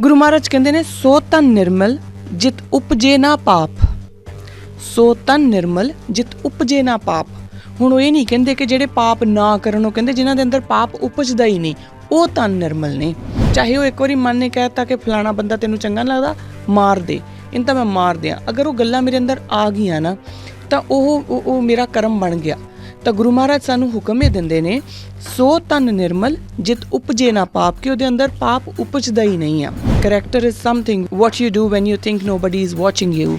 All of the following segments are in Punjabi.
ਗੁਰੂ ਮਹਾਰਾਜ ਕਹਿੰਦੇ ਨੇ ਸੋ ਤਨ ਨਿਰਮਲ ਜਿਤ ਉਪਜੇ ਨਾ ਪਾਪ। ਸੋ ਤਨ ਨਿਰਮਲ ਜਿਤ ਉਪਜੇ ਨਾ ਪਾਪ। ਹੁਣ ਉਹ ਇਹ ਨਹੀਂ ਕਹਿੰਦੇ ਕਿ ਜਿਹੜੇ ਪਾਪ ਨਾ ਕਰਨ, ਉਹ ਕਹਿੰਦੇ ਜਿਨ੍ਹਾਂ ਦੇ ਅੰਦਰ ਪਾਪ ਉਪਜਦਾ ਹੀ ਨਹੀਂ, ਉਹ ਤਨ ਨਿਰਮਲ ਨੇ। ਚਾਹੇ ਉਹ ਇੱਕ ਵਾਰੀ ਮਨ ਨੇ ਕਹਿ ਦਿੱਤਾ ਕਿ ਫਲਾਣਾ ਬੰਦਾ ਤੈਨੂੰ ਚੰਗਾ ਨਹੀਂ ਲੱਗਦਾ, ਮਾਰ ਦੇ, ਇਹਨੂੰ ਤਾਂ ਮੈਂ ਮਾਰ ਦਿਆਂ। ਅਗਰ ਉਹ ਗੱਲਾਂ ਮੇਰੇ ਅੰਦਰ ਆ ਗਈਆਂ ਨਾ ਤਾਂ ਉਹ ਮੇਰਾ ਕਰਮ ਬਣ ਗਿਆ। ਤਾਂ ਗੁਰੂ ਮਹਾਰਾਜ ਸਾਨੂੰ ਹੁਕਮ ਇਹ ਦਿੰਦੇ ਨੇ ਸੋ ਤਨ ਨਿਰਮਲ ਜਿਤ ਉਪਜੇ ਨਾ ਪਾਪ, ਕਿ ਉਹਦੇ ਅੰਦਰ ਪਾਪ ਉਪਜਦਾ ਹੀ ਨਹੀਂ ਆ। Character is something what you do when you think nobody is watching you.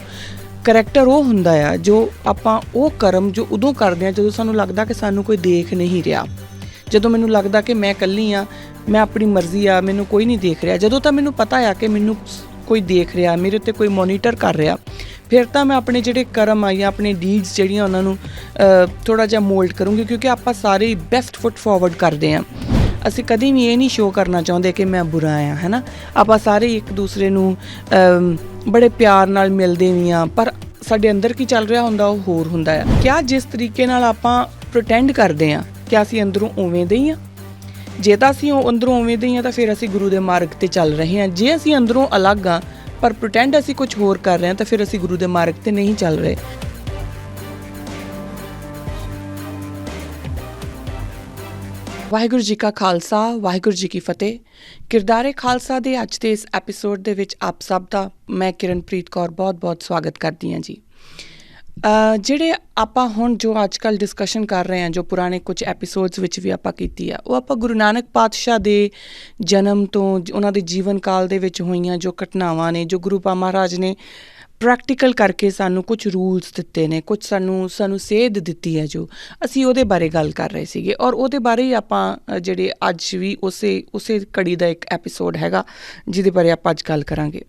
Character ਉਹ ਹੁੰਦਾ ਆ ਜੋ ਆਪਾਂ ਉਹ ਕਰਮ ਜੋ ਉਦੋਂ ਕਰਦੇ ਹਾਂ ਜਦੋਂ ਸਾਨੂੰ ਲੱਗਦਾ ਕਿ ਸਾਨੂੰ ਕੋਈ ਦੇਖ ਨਹੀਂ ਰਿਹਾ, ਜਦੋਂ ਮੈਨੂੰ ਲੱਗਦਾ ਕਿ ਮੈਂ ਇਕੱਲੀ ਹਾਂ, ਮੈਂ ਆਪਣੀ ਮਰਜ਼ੀ ਆ, ਮੈਨੂੰ ਕੋਈ ਨਹੀਂ ਦੇਖ ਰਿਹਾ। ਜਦੋਂ ਤਾਂ ਮੈਨੂੰ ਪਤਾ ਆ ਕਿ ਮੈਨੂੰ ਕੋਈ ਦੇਖ ਰਿਹਾ, ਮੇਰੇ ਉੱਤੇ ਕੋਈ ਮੋਨੀਟਰ ਕਰ ਰਿਹਾ, ਫਿਰ ਤਾਂ ਮੈਂ ਆਪਣੇ ਜਿਹੜੇ ਕਰਮ ਆ ਜਾਂ ਆਪਣੇ ਡੀਡਸ ਜਿਹੜੀਆਂ ਉਹਨਾਂ ਨੂੰ ਥੋੜ੍ਹਾ ਜਿਹਾ ਮੋਲਡ ਕਰੂੰਗੀ, ਕਿਉਂਕਿ ਆਪਾਂ ਸਾਰੇ ਬੈਸਟ ਫੁੱਟ ਫਾਰਵਰਡ ਕਰਦੇ ਹਾਂ। ਅਸੀਂ ਕਦੀ ਵੀ ਇਹ ਨਹੀਂ ਸ਼ੋਅ ਕਰਨਾ ਚਾਹੁੰਦੇ ਕਿ ਮੈਂ ਬੁਰਾ ਆ, ਹੈ ਨਾ। ਆਪਾਂ ਸਾਰੇ ਇੱਕ ਦੂਸਰੇ ਨੂੰ ਬੜੇ ਪਿਆਰ ਨਾਲ ਮਿਲਦੇ ਵੀ ਹਾਂ, ਪਰ ਸਾਡੇ ਅੰਦਰ ਕੀ ਚੱਲ ਰਿਹਾ ਹੁੰਦਾ ਉਹ ਹੋਰ ਹੁੰਦਾ ਆ। ਕਿਆ ਜਿਸ ਤਰੀਕੇ ਨਾਲ ਆਪਾਂ ਪ੍ਰਟੈਂਡ ਕਰਦੇ ਹਾਂ ਕਿ ਅਸੀਂ ਅੰਦਰੋਂ ਉਵੇਂ ਦੇ ਹੀ ਹਾਂ? ਜੇ ਤਾਂ ਅਸੀਂ ਅੰਦਰੋਂ ਉਵੇਂ ਦੇ ਹੀ ਹਾਂ ਤਾਂ ਫਿਰ ਅਸੀਂ ਗੁਰੂ ਦੇ ਮਾਰਗ 'ਤੇ ਚੱਲ ਰਹੇ ਹਾਂ। ਜੇ ਅਸੀਂ ਅੰਦਰੋਂ ਅਲੱਗ ਹਾਂ ਪਰ ਪ੍ਰਟੈਂਡ ਅਸੀਂ ਕੁਝ ਹੋਰ ਕਰ ਰਹੇ ਹਾਂ ਤਾਂ ਫਿਰ ਅਸੀਂ ਗੁਰੂ ਦੇ ਮਾਰਗ 'ਤੇ ਨਹੀਂ ਚੱਲ ਰਹੇ। ਵਾਹਿਗੁਰੂ ਜੀ ਕਾ ਖਾਲਸਾ, ਵਾਹਿਗੁਰੂ ਜੀ ਕੀ ਫਤਿਹ। ਕਿਰਦਾਰੇ ਖਾਲਸਾ ਦੇ ਅੱਜ ਦੇ ਇਸ ਐਪੀਸੋਡ ਦੇ ਵਿੱਚ ਆਪ ਸਭ ਦਾ ਮੈਂ ਕਿਰਨਪ੍ਰੀਤ ਕੌਰ ਬਹੁਤ-ਬਹੁਤ ਸਵਾਗਤ ਕਰਦੀ ਹਾਂ ਜੀ। ਜਿਹੜੇ ਆਪਾਂ ਹੁਣ ਜੋ ਅੱਜ ਕੱਲ੍ਹ ਡਿਸਕਸ਼ਨ ਕਰ ਰਹੇ ਹਾਂ, ਜੋ ਪੁਰਾਣੇ ਕੁਝ ਐਪੀਸੋਡਸ ਵਿੱਚ ਵੀ ਆਪਾਂ ਕੀਤੀ ਆ, ਉਹ ਆਪਾਂ ਗੁਰੂ ਨਾਨਕ ਪਾਤਸ਼ਾਹ ਦੇ ਜਨਮ ਤੋਂ ਉਹਨਾਂ ਦੇ ਜੀਵਨ ਕਾਲ ਦੇ ਵਿੱਚ ਹੋਈਆਂ ਜੋ ਘਟਨਾਵਾਂ ਨੇ, ਜੋ ਗੁਰੂ ਮਹਾਰਾਜ ਨੇ ਪ੍ਰੈਕਟੀਕਲ ਕਰਕੇ ਸਾਨੂੰ ਕੁਝ ਰੂਲਸ ਦਿੱਤੇ ਨੇ, ਕੁਝ ਸਾਨੂੰ ਸੇਧ ਦਿੱਤੀ ਹੈ, ਜੋ ਅਸੀਂ ਉਹਦੇ ਬਾਰੇ ਗੱਲ ਕਰ ਰਹੇ ਸੀਗੇ। ਔਰ ਉਹਦੇ ਬਾਰੇ ਹੀ ਆਪਾਂ ਜਿਹੜੇ ਅੱਜ ਵੀ ਉਸੇ ਕੜੀ ਦਾ ਇੱਕ ਐਪੀਸੋਡ ਹੈਗਾ ਜਿਹਦੇ ਬਾਰੇ ਆਪਾਂ ਅੱਜ ਗੱਲ ਕਰਾਂਗੇ।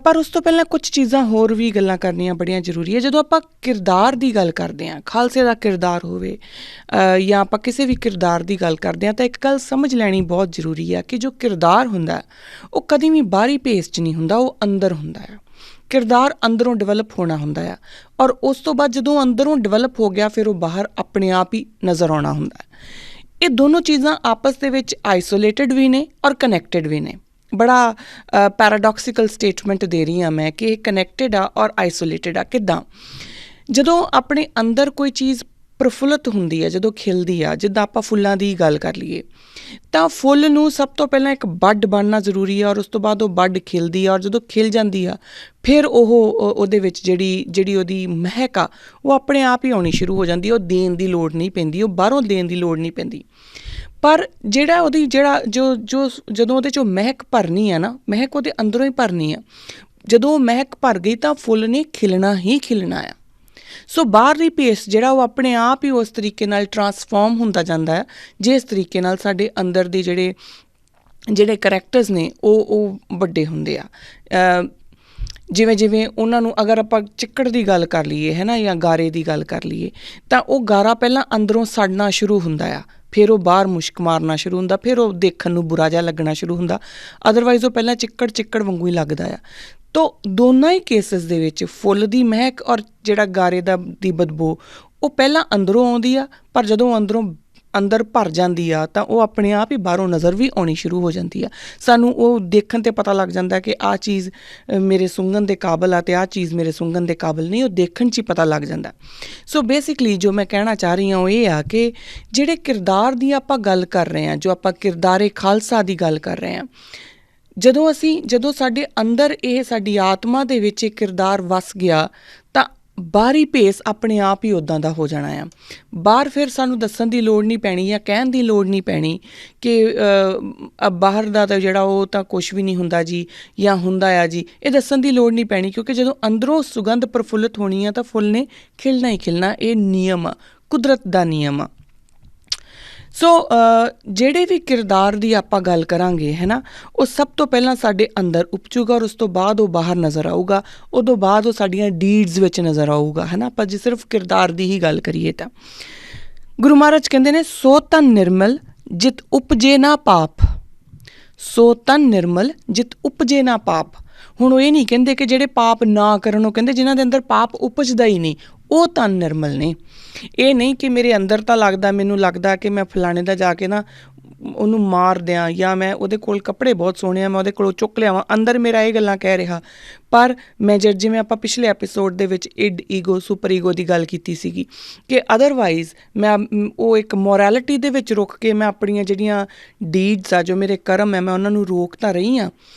ਪਰ ਉਸ ਤੋਂ ਪਹਿਲਾਂ ਕੁਝ ਚੀਜ਼ਾਂ ਹੋਰ ਵੀ ਗੱਲਾਂ ਕਰਨੀਆਂ ਬੜੀਆਂ ਜ਼ਰੂਰੀ ਹੈ। ਜਦੋਂ ਆਪਾਂ ਕਿਰਦਾਰ ਦੀ ਗੱਲ ਕਰਦੇ ਹਾਂ, ਖਾਲਸੇ ਦਾ ਕਿਰਦਾਰ ਹੋਵੇ ਜਾਂ ਆਪਾਂ ਕਿਸੇ ਵੀ ਕਿਰਦਾਰ ਦੀ ਗੱਲ ਕਰਦੇ ਹਾਂ, ਤਾਂ ਇੱਕ ਗੱਲ ਸਮਝ ਲੈਣੀ ਬਹੁਤ ਜ਼ਰੂਰੀ ਹੈ ਕਿ ਜੋ ਕਿਰਦਾਰ ਹੁੰਦਾ ਉਹ ਕਦੀ ਵੀ ਬਾਹਰੀ ਭੇਸ 'ਚ ਨਹੀਂ ਹੁੰਦਾ, ਉਹ ਅੰਦਰ ਹੁੰਦਾ ਆ। ਕਿਰਦਾਰ ਅੰਦਰੋਂ ਡਿਵੈਲਪ ਹੋਣਾ ਹੁੰਦਾ ਆ, ਔਰ ਉਸ ਤੋਂ ਬਾਅਦ ਜਦੋਂ ਅੰਦਰੋਂ ਡਿਵੈਲਪ ਹੋ ਗਿਆ ਫਿਰ ਉਹ ਬਾਹਰ ਆਪਣੇ ਆਪ ਹੀ ਨਜ਼ਰ ਆਉਣਾ ਹੁੰਦਾ। ਇਹ ਦੋਨੋਂ ਚੀਜ਼ਾਂ ਆਪਸ ਦੇ ਵਿੱਚ ਆਈਸੋਲੇਟਡ ਵੀ ਨੇ ਔਰ ਕਨੈਕਟਡ ਵੀ ਨੇ। ਬੜਾ ਪੈਰਾਡੋਕਸੀਕਲ ਸਟੇਟਮੈਂਟ ਦੇ ਰਹੀ ਹਾਂ ਮੈਂ ਕਿ ਇਹ ਕਨੈਕਟਡ ਆ ਔਰ ਆਈਸੋਲੇਟਡ ਆ। ਕਿੱਦਾਂ? ਜਦੋਂ ਆਪਣੇ ਅੰਦਰ ਕੋਈ ਚੀਜ਼ ਪ੍ਰਫੁੱਲਤ ਹੁੰਦੀ ਹੈ, ਜਦੋਂ ਖਿਲਦੀ ਆ, ਜਿੱਦਾਂ ਆਪਾਂ ਫੁੱਲਾਂ ਦੀ ਗੱਲ ਕਰ ਲਈਏ, ਤਾਂ ਫੁੱਲ ਨੂੰ ਸਭ ਤੋਂ ਪਹਿਲਾਂ ਇੱਕ ਬੱਡ ਬਣਨਾ ਜ਼ਰੂਰੀ ਆ, ਔਰ ਉਸ ਤੋਂ ਬਾਅਦ ਉਹ ਬੱਡ ਖਿਲਦੀ ਆ, ਔਰ ਜਦੋਂ ਖਿਲ ਜਾਂਦੀ ਆ ਫਿਰ ਉਹਦੇ ਵਿੱਚ ਜਿਹੜੀ ਉਹਦੀ ਮਹਿਕ ਆ ਉਹ ਆਪਣੇ ਆਪ ਹੀ ਆਉਣੀ ਸ਼ੁਰੂ ਹੋ ਜਾਂਦੀ। ਉਹ ਦੇਣ ਦੀ ਲੋੜ ਨਹੀਂ ਪੈਂਦੀ, ਉਹ ਬਾਹਰੋਂ ਦੇਣ ਦੀ ਲੋੜ ਨਹੀਂ ਪੈਂਦੀ। ਪਰ ਜਦੋਂ ਉਹਦੇ 'ਚੋਂ ਮਹਿਕ ਭਰਨੀ ਆ ਨਾ, ਮਹਿਕ ਉਹਦੇ ਅੰਦਰੋਂ ਹੀ ਭਰਨੀ ਆ। ਜਦੋਂ ਉਹ ਮਹਿਕ ਭਰ ਗਈ ਤਾਂ ਫੁੱਲ ਨੇ ਖਿਲਣਾ ਹੀ ਖਿਲਣਾ ਆ। ਸੋ ਬਾਹਰਲੀ ਭੇਸ ਜਿਹੜਾ ਉਹ ਆਪਣੇ ਆਪ ਹੀ ਉਸ ਤਰੀਕੇ ਨਾਲ ਟਰਾਂਸਫਾਰਮ ਹੁੰਦਾ ਜਾਂਦਾ ਹੈ, ਜਿਸ ਤਰੀਕੇ ਨਾਲ ਸਾਡੇ ਅੰਦਰ ਦੇ ਜਿਹੜੇ ਕਰੈਕਟਰਸ ਨੇ ਉਹ ਵੱਡੇ ਹੁੰਦੇ ਆ। ਜਿਵੇਂ ਉਹਨਾਂ ਨੂੰ ਅਗਰ ਆਪਾਂ ਚਿੱਕੜ ਦੀ ਗੱਲ ਕਰ ਲਈਏ, ਹੈ ਨਾ, ਜਾਂ ਗਾਰੇ ਦੀ ਗੱਲ ਕਰ ਲਈਏ, ਤਾਂ ਉਹ ਗਾਰਾ ਪਹਿਲਾਂ ਅੰਦਰੋਂ ਸੜਨਾ ਸ਼ੁਰੂ ਹੁੰਦਾ ਆ, ਫਿਰ ਉਹ ਬਾਹਰ ਮੁਸ਼ਕ ਮਾਰਨਾ ਸ਼ੁਰੂ ਹੁੰਦਾ, ਫਿਰ ਉਹ ਦੇਖਣ ਨੂੰ ਬੁਰਾ ਜਿਹਾ ਲੱਗਣਾ ਸ਼ੁਰੂ ਹੁੰਦਾ। ਅਦਰਵਾਈਜ਼ ਉਹ ਪਹਿਲਾਂ ਚਿੱਕੜ ਵਾਂਗੂ ਹੀ ਲੱਗਦਾ ਆ। ਤੋ ਦੋਨਾਂ ਹੀ ਕੇਸਿਸ ਦੇ ਵਿੱਚ ਫੁੱਲ ਦੀ ਮਹਿਕ ਔਰ ਜਿਹੜਾ ਗਾਰੇ ਦੀ ਬਦਬੂ ਉਹ ਪਹਿਲਾਂ ਅੰਦਰੋਂ ਆਉਂਦੀ ਆ, ਪਰ ਜਦੋਂ ਅੰਦਰ ਭਰ ਜਾਂਦੀ ਆ ਤਾਂ ਉਹ ਆਪਣੇ ਆਪ ਹੀ ਬਾਹਰੋਂ ਨਜ਼ਰ ਵੀ ਆਉਣੀ ਸ਼ੁਰੂ ਹੋ ਜਾਂਦੀ ਆ। ਸਾਨੂੰ ਉਹ ਦੇਖਣ 'ਤੇ ਪਤਾ ਲੱਗ ਜਾਂਦਾ ਕਿ ਆਹ ਚੀਜ਼ ਮੇਰੇ ਸੁੰਘਣ ਦੇ ਕਾਬਲ ਆ ਅਤੇ ਆਹ ਚੀਜ਼ ਮੇਰੇ ਸੁੰਘਣ ਦੇ ਕਾਬਲ ਨਹੀਂ, ਉਹ ਦੇਖਣ 'ਚ ਹੀ ਪਤਾ ਲੱਗ ਜਾਂਦਾ। ਸੋ ਬੇਸਿਕਲੀ ਜੋ ਮੈਂ ਕਹਿਣਾ ਚਾਹ ਰਹੀ ਹਾਂ ਉਹ ਇਹ ਆ ਕਿ ਜਿਹੜੇ ਕਿਰਦਾਰ ਦੀ ਆਪਾਂ ਗੱਲ ਕਰ ਰਹੇ ਹਾਂ, ਜੋ ਆਪਾਂ ਕਿਰਦਾਰੇ ਖਾਲਸਾ ਦੀ ਗੱਲ ਕਰ ਰਹੇ ਹਾਂ, ਜਦੋਂ ਸਾਡੇ ਅੰਦਰ ਇਹ ਸਾਡੀ ਆਤਮਾ ਦੇ ਵਿੱਚ ਇਹ ਕਿਰਦਾਰ ਵਸ ਗਿਆ ਤਾਂ ਬਾਹਰੀ ਭੇਸ ਆਪਣੇ ਆਪ ਹੀ ਉੱਦਾਂ ਦਾ ਹੋ ਜਾਣਾ ਆ। ਬਾਹਰ ਫਿਰ ਸਾਨੂੰ ਦੱਸਣ ਦੀ ਲੋੜ ਨਹੀਂ ਪੈਣੀ ਜਾਂ ਕਹਿਣ ਦੀ ਲੋੜ ਨਹੀਂ ਪੈਣੀ ਕਿ ਬਾਹਰ ਦਾ ਤਾਂ ਜਿਹੜਾ ਉਹ ਤਾਂ ਕੁਛ ਵੀ ਨਹੀਂ ਹੁੰਦਾ ਜੀ ਜਾਂ ਹੁੰਦਾ ਆ ਜੀ, ਇਹ ਦੱਸਣ ਦੀ ਲੋੜ ਨਹੀਂ ਪੈਣੀ, ਕਿਉਂਕਿ ਜਦੋਂ ਅੰਦਰੋਂ ਸੁਗੰਧ ਪ੍ਰਫੁੱਲਿਤ ਹੋਣੀ ਆ ਤਾਂ ਫੁੱਲ ਨੇ ਖਿਲਣਾ ਹੀ ਖਿਲਣਾ। ਇਹ ਨਿਯਮ ਆ, ਕੁਦਰਤ ਦਾ ਨਿਯਮ ਆ। ਸੋ ਜਿਹੜੇ ਵੀ ਕਿਰਦਾਰ ਦੀ ਆਪਾਂ ਗੱਲ ਕਰਾਂਗੇ, ਹੈ ਨਾ, ਉਹ ਸਭ ਤੋਂ ਪਹਿਲਾਂ ਸਾਡੇ ਅੰਦਰ ਉਪਜੂਗਾ ਔਰ ਉਸ ਤੋਂ ਬਾਅਦ ਉਹ ਬਾਹਰ ਨਜ਼ਰ ਆਊਗਾ। ਉਦੋਂ ਬਾਅਦ ਉਹ ਸਾਡੀਆਂ ਡੀਡਸ ਵਿੱਚ ਨਜ਼ਰ ਆਊਗਾ, ਹੈ ਨਾ। ਆਪਾਂ ਜੇ ਸਿਰਫ ਕਿਰਦਾਰ ਦੀ ਹੀ ਗੱਲ ਕਰੀਏ ਤਾਂ ਗੁਰੂ ਮਹਾਰਾਜ ਕਹਿੰਦੇ ਨੇ ਸੋ ਤਨ ਨਿਰਮਲ ਜਿਤ ਉਪਜੇ ਨਾ ਪਾਪ। ਸੋ ਤਨ ਨਿਰਮਲ ਜਿਤ ਉਪਜੇ ਨਾ ਪਾਪ। ਹੁਣ ਉਹ ਇਹ ਨਹੀਂ ਕਹਿੰਦੇ ਕਿ ਜਿਹੜੇ ਪਾਪ ਨਾ ਕਰਨ, ਉਹ ਕਹਿੰਦੇ ਜਿਨ੍ਹਾਂ ਦੇ ਅੰਦਰ ਪਾਪ ਉਪਜਦਾ ਹੀ ਨਹੀਂ, ਉਹ ਤਨ ਨਿਰਮਲ ਨੇ। ਇਹ ਨਹੀਂ ਕਿ ਮੇਰੇ ਅੰਦਰ ਤਾਂ ਮੈਨੂੰ ਲੱਗਦਾ ਕਿ ਮੈਂ ਫਲਾਣੇ ਦਾ ਜਾ ਕੇ ਨਾ ਉਹਨੂੰ ਮਾਰ ਦਿਆਂ ਜਾਂ ਮੈਂ ਉਹਦੇ ਕੋਲ ਕੱਪੜੇ ਬਹੁਤ ਸੋਹਣੇ ਆ ਮੈਂ ਉਹਦੇ ਕੋਲੋਂ ਚੁੱਕ ਲਿਆਵਾਂ, ਅੰਦਰ ਮੇਰਾ ਇਹ ਗੱਲਾਂ ਕਹਿ ਰਿਹਾ। ਪਰ ਮੈਂ ਜਿਵੇਂ ਆਪਾਂ ਪਿਛਲੇ ਐਪੀਸੋਡ ਦੇ ਵਿੱਚ ਇਡ ਈਗੋ ਸੁਪਰ ਈਗੋ ਦੀ ਗੱਲ ਕੀਤੀ ਸੀਗੀ ਕਿ ਅਦਰਵਾਈਜ਼ ਮੈਂ ਉਹ ਇੱਕ ਮੋਰੈਲਿਟੀ ਦੇ ਵਿੱਚ ਰੁਕ ਕੇ ਮੈਂ ਆਪਣੀਆਂ ਜਿਹੜੀਆਂ ਡੀਡਸ ਆ, ਜੋ ਮੇਰੇ ਕਰਮ ਹੈ, ਮੈਂ ਉਹਨਾਂ ਨੂੰ ਰੋਕ ਤਾਂ ਰਹੀ ਹਾਂ,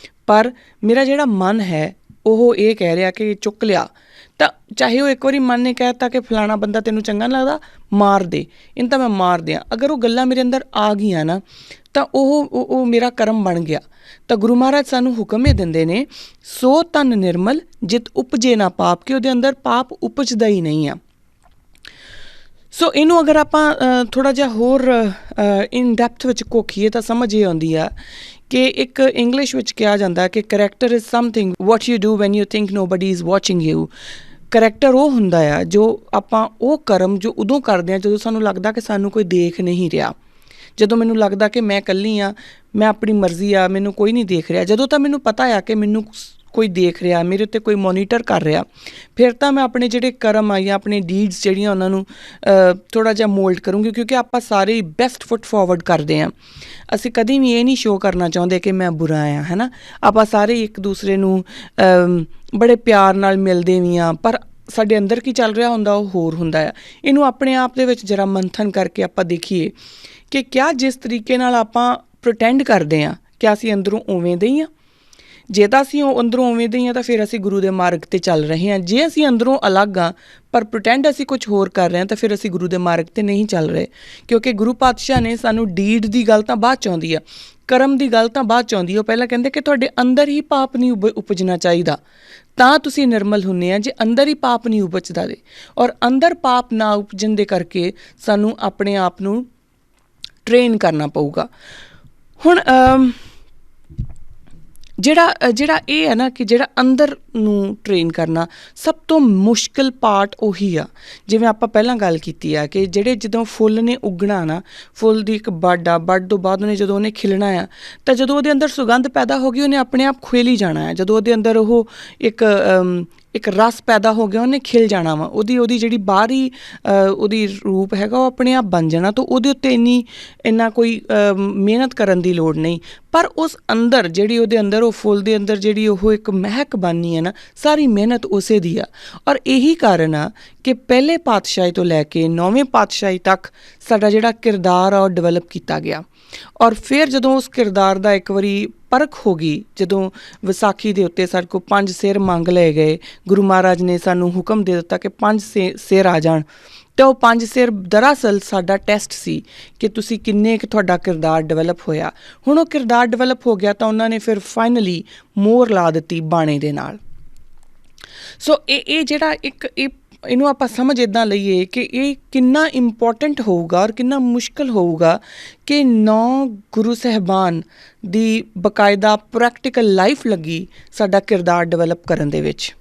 ਪਰ ਮੇਰਾ ਜਿਹੜਾ ਮਨ ਹੈ ਉਹ ਇਹ ਕਹਿ ਰਿਹਾ ਕਿ ਚੁੱਕ ਲਿਆ। ਤਾਂ ਚਾਹੇ ਉਹ ਇੱਕ ਵਾਰੀ ਮਨ ਨੇ ਕਹਿ ਦਿੱਤਾ ਕਿ ਫਲਾਣਾ ਬੰਦਾ ਤੈਨੂੰ ਚੰਗਾ ਨਹੀਂ ਲੱਗਦਾ, ਮਾਰ ਦੇ, ਇਹਨੂੰ ਤਾਂ ਮੈਂ ਮਾਰ ਦਿਆਂ। ਅਗਰ ਉਹ ਗੱਲਾਂ ਮੇਰੇ ਅੰਦਰ ਆ ਗਈਆਂ ਨਾ ਤਾਂ ਉਹ ਮੇਰਾ ਕਰਮ ਬਣ ਗਿਆ। ਤਾਂ ਗੁਰੂ ਮਹਾਰਾਜ ਸਾਨੂੰ ਹੁਕਮ ਇਹ ਦਿੰਦੇ ਨੇ, ਸੋ ਤਨ ਨਿਰਮਲ ਜਿਤ ਉਪਜੇ ਨਾ ਪਾਪ, ਕਿ ਉਹਦੇ ਅੰਦਰ ਪਾਪ ਉਪਜਦਾ ਹੀ ਨਹੀਂ ਆ। ਸੋ ਇਹਨੂੰ ਅਗਰ ਆਪਾਂ ਥੋੜ੍ਹਾ ਜਿਹਾ ਹੋਰ ਇਨ ਡੈਪਥ ਵਿੱਚ ਘੋਖੀਏ ਤਾਂ ਸਮਝ ਇਹ ਆਉਂਦੀ ਆ ਕਿ ਇੱਕ ਇੰਗਲਿਸ਼ ਵਿੱਚ ਕਿਹਾ ਜਾਂਦਾ ਕਿ character is something what you do when you think nobody is watching you. Character ਉਹ ਹੁੰਦਾ ਆ ਜੋ ਆਪਾਂ ਉਹ ਕਰਮ ਜੋ ਉਦੋਂ ਕਰਦੇ ਹਾਂ ਜਦੋਂ ਸਾਨੂੰ ਲੱਗਦਾ ਕਿ ਸਾਨੂੰ ਕੋਈ ਦੇਖ ਨਹੀਂ ਰਿਹਾ, ਜਦੋਂ ਮੈਨੂੰ ਲੱਗਦਾ ਕਿ ਮੈਂ ਇਕੱਲੀ ਹਾਂ, ਮੈਂ ਆਪਣੀ ਮਰਜ਼ੀ ਆ, ਮੈਨੂੰ ਕੋਈ ਨਹੀਂ ਦੇਖ ਰਿਹਾ। ਜਦੋਂ ਤਾਂ ਮੈਨੂੰ ਪਤਾ ਆ ਕਿ ਮੈਨੂੰ ਕੋਈ ਦੇਖ ਰਿਹਾ, ਮੇਰੇ ਉੱਤੇ ਕੋਈ ਮੋਨੀਟਰ ਕਰ ਰਿਹਾ, ਫਿਰ ਤਾਂ ਮੈਂ ਆਪਣੇ ਜਿਹੜੇ ਕਰਮ ਆ ਜਾਂ ਆਪਣੇ ਡੀਡਸ ਜਿਹੜੀਆਂ ਉਹਨਾਂ ਨੂੰ ਥੋੜ੍ਹਾ ਜਿਹਾ ਮੋਲਡ ਕਰੂੰਗੀ, ਕਿਉਂਕਿ ਆਪਾਂ ਸਾਰੇ ਬੈਸਟ ਫੁੱਟ ਫਾਰਵਰਡ ਕਰਦੇ ਹਾਂ। ਅਸੀਂ ਕਦੀ ਵੀ ਇਹ ਨਹੀਂ ਸ਼ੋਅ ਕਰਨਾ ਚਾਹੁੰਦੇ ਕਿ ਮੈਂ ਬੁਰਾ ਹਾਂ, ਹੈ ਨਾ। ਆਪਾਂ ਸਾਰੇ ਇੱਕ ਦੂਸਰੇ ਨੂੰ ਬੜੇ ਪਿਆਰ ਨਾਲ ਮਿਲਦੇ ਵੀ ਹਾਂ, ਪਰ ਸਾਡੇ ਅੰਦਰ ਕੀ ਚੱਲ ਰਿਹਾ ਹੁੰਦਾ ਉਹ ਹੋਰ ਹੁੰਦਾ ਆ। ਇਹਨੂੰ ਆਪਣੇ ਆਪ ਦੇ ਵਿੱਚ ਜਰਾ ਮੰਥਨ ਕਰਕੇ ਆਪਾਂ ਦੇਖੀਏ ਕਿ ਕਿਆ ਜਿਸ ਤਰੀਕੇ ਨਾਲ ਆਪਾਂ ਪ੍ਰਟੈਂਡ ਕਰਦੇ ਹਾਂ ਕਿ ਅਸੀਂ ਅੰਦਰੋਂ ਉਵੇਂ ਦੇ ਹੀ ਹਾਂ। ਜੇ ਤਾਂ ਅਸੀਂ ਉਹ ਅੰਦਰੋਂ ਉਵੇਂ ਦੇ ਹੀ ਹਾਂ ਤਾਂ ਫਿਰ ਅਸੀਂ ਗੁਰੂ ਦੇ ਮਾਰਗ 'ਤੇ ਚੱਲ ਰਹੇ ਹਾਂ। ਜੇ ਅਸੀਂ ਅੰਦਰੋਂ ਅਲੱਗ ਹਾਂ ਪਰ ਪ੍ਰਟੈਂਡ ਅਸੀਂ ਕੁਛ ਹੋਰ ਕਰ ਰਹੇ ਹਾਂ ਤਾਂ ਫਿਰ ਅਸੀਂ ਗੁਰੂ ਦੇ ਮਾਰਗ 'ਤੇ ਨਹੀਂ ਚੱਲ ਰਹੇ, ਕਿਉਂਕਿ ਗੁਰੂ ਪਾਤਸ਼ਾਹ ਨੇ ਸਾਨੂੰ ਡੀਡ ਦੀ ਗੱਲ ਤਾਂ ਬਾਅਦ 'ਚ ਆਉਂਦੀ ਆ, ਕਰਮ ਦੀ ਗੱਲ ਤਾਂ ਬਾਅਦ 'ਚ ਆਉਂਦੀ। ਉਹ ਪਹਿਲਾਂ ਕਹਿੰਦੇ ਕਿ ਤੁਹਾਡੇ ਅੰਦਰ ਹੀ ਪਾਪ ਨਹੀਂ ਉਪਜਣਾ ਚਾਹੀਦਾ, ਤਾਂ ਤੁਸੀਂ ਨਿਰਮਲ ਹੁੰਦੇ ਆ। ਜੇ ਅੰਦਰ ਹੀ ਪਾਪ ਨਹੀਂ ਉਪਜਦਾ ਦੇ, ਔਰ ਅੰਦਰ ਪਾਪ ਨਾ ਉਪਜਣ ਦੇ ਕਰਕੇ ਸਾਨੂੰ ਆਪਣੇ ਆਪ ਨੂੰ ਟ੍ਰੇਨ ਕਰਨਾ ਪਊਗਾ। ਹੁਣ ਜਿਹੜਾ ਇਹ ਹੈ ਨਾ ਕਿ ਜਿਹੜਾ ਅੰਦਰ ਨੂੰ ਟ੍ਰੇਨ ਕਰਨਾ ਸਭ ਤੋਂ ਮੁਸ਼ਕਿਲ ਪਾਰਟ ਉਹੀ ਆ। ਜਿਵੇਂ ਆਪਾਂ ਪਹਿਲਾਂ ਗੱਲ ਕੀਤੀ ਆ ਕਿ ਜਦੋਂ ਫੁੱਲ ਨੇ ਉੱਗਣਾ ਨਾ, ਫੁੱਲ ਦੀ ਇੱਕ ਬਡ ਆ, ਬਡ ਤੋਂ ਬਾਅਦ ਜਦੋਂ ਉਹਨੇ ਖਿਲਣਾ ਆ, ਤਾਂ ਜਦੋਂ ਉਹਦੇ ਅੰਦਰ ਸੁਗੰਧ ਪੈਦਾ ਹੋ ਗਈ ਉਹਨੇ ਆਪਣੇ ਆਪ ਖਿਲ ਜਾਣਾ ਆ। ਜਦੋਂ ਉਹਦੇ ਅੰਦਰ ਉਹ ਇੱਕ ਰਸ ਪੈਦਾ ਹੋ ਗਿਆ ਉਹਨੇ ਖਿਲ ਜਾਣਾ ਵਾ। ਉਹਦੀ ਜਿਹੜੀ ਬਾਹਰੀ ਉਹਦੀ ਰੂਪ ਹੈਗਾ ਉਹ ਆਪਣੇ ਆਪ ਬਣ ਜਾਣਾ। ਤਾਂ ਉਹਦੇ ਉੱਤੇ ਇੰਨਾ ਕੋਈ ਮਿਹਨਤ ਕਰਨ ਦੀ ਲੋੜ ਨਹੀਂ। ਪਰ ਉਸ ਅੰਦਰ ਜਿਹੜੀ ਉਹਦੇ ਅੰਦਰ ਉਹ ਫੁੱਲ ਦੇ ਅੰਦਰ ਜਿਹੜੀ ਉਹ ਇੱਕ ਮਹਿਕ ਬਣਨੀ ਹੈ ਨਾ, ਸਾਰੀ ਮਿਹਨਤ ਉਸੇ ਦੀ ਆ। ਔਰ ਇਹੀ ਕਾਰਨ ਆ ਕਿ ਪਹਿਲੇ ਪਾਤਸ਼ਾਹੀ ਤੋਂ ਲੈ ਕੇ 9ਵੇਂ ਪਾਤਸ਼ਾਹੀ ਤੱਕ ਸਾਡਾ ਜਿਹੜਾ ਕਿਰਦਾਰ ਆ ਉਹ ਡਿਵੈਲਪ ਕੀਤਾ ਗਿਆ। ਔਰ ਫਿਰ ਜਦੋਂ ਉਸ ਕਿਰਦਾਰ ਦਾ ਇੱਕ ਵਾਰੀ ਪਰਖ ਹੋ ਗਈ, ਜਦੋਂ ਵਿਸਾਖੀ ਦੇ ਉੱਤੇ ਸਾਡੇ ਕੋਲ 5 ਸਿਰ ਮੰਗ ਲਏ ਗਏ, ਗੁਰੂ ਮਹਾਰਾਜ ਨੇ ਸਾਨੂੰ ਹੁਕਮ ਦੇ ਦਿੱਤਾ ਕਿ 5 ਸਿਰ ਆ ਜਾਣ, ਤਾਂ ਉਹ 5 ਸਿਰ ਦਰਅਸਲ ਸਾਡਾ ਟੈਸਟ ਸੀ ਕਿ ਤੁਸੀਂ ਕਿੰਨੇ ਕੁ ਤੁਹਾਡਾ ਕਿਰਦਾਰ ਡਿਵੈਲਪ ਹੋਇਆ। ਹੁਣ ਉਹ ਕਿਰਦਾਰ ਡਿਵੈਲਪ ਹੋ ਗਿਆ ਤਾਂ ਉਹਨਾਂ ਨੇ ਫਿਰ ਫਾਈਨਲੀ ਮੋਹਰ ਲਾ ਦਿੱਤੀ ਬਾਣੇ ਦੇ ਨਾਲ। ਸੋ ਇਹ ਜਿਹੜਾ ਇਹਨੂੰ ਆਪਾਂ ਸਮਝ ਇੱਦਾਂ ਲਈਏ ਕਿ ਇਹ ਕਿੰਨਾ ਇੰਪੋਰਟੈਂਟ ਹੋਊਗਾ ਔਰ ਕਿੰਨਾ ਮੁਸ਼ਕਿਲ ਹੋਊਗਾ ਕਿ 9 ਗੁਰੂ ਸਾਹਿਬਾਨ ਦੀ ਬਕਾਇਦਾ ਪ੍ਰੈਕਟੀਕਲ ਲਾਈਫ ਲੱਗੀ ਸਾਡਾ ਕਿਰਦਾਰ ਡਿਵੈਲਪ ਕਰਨ ਦੇ ਵਿੱਚ।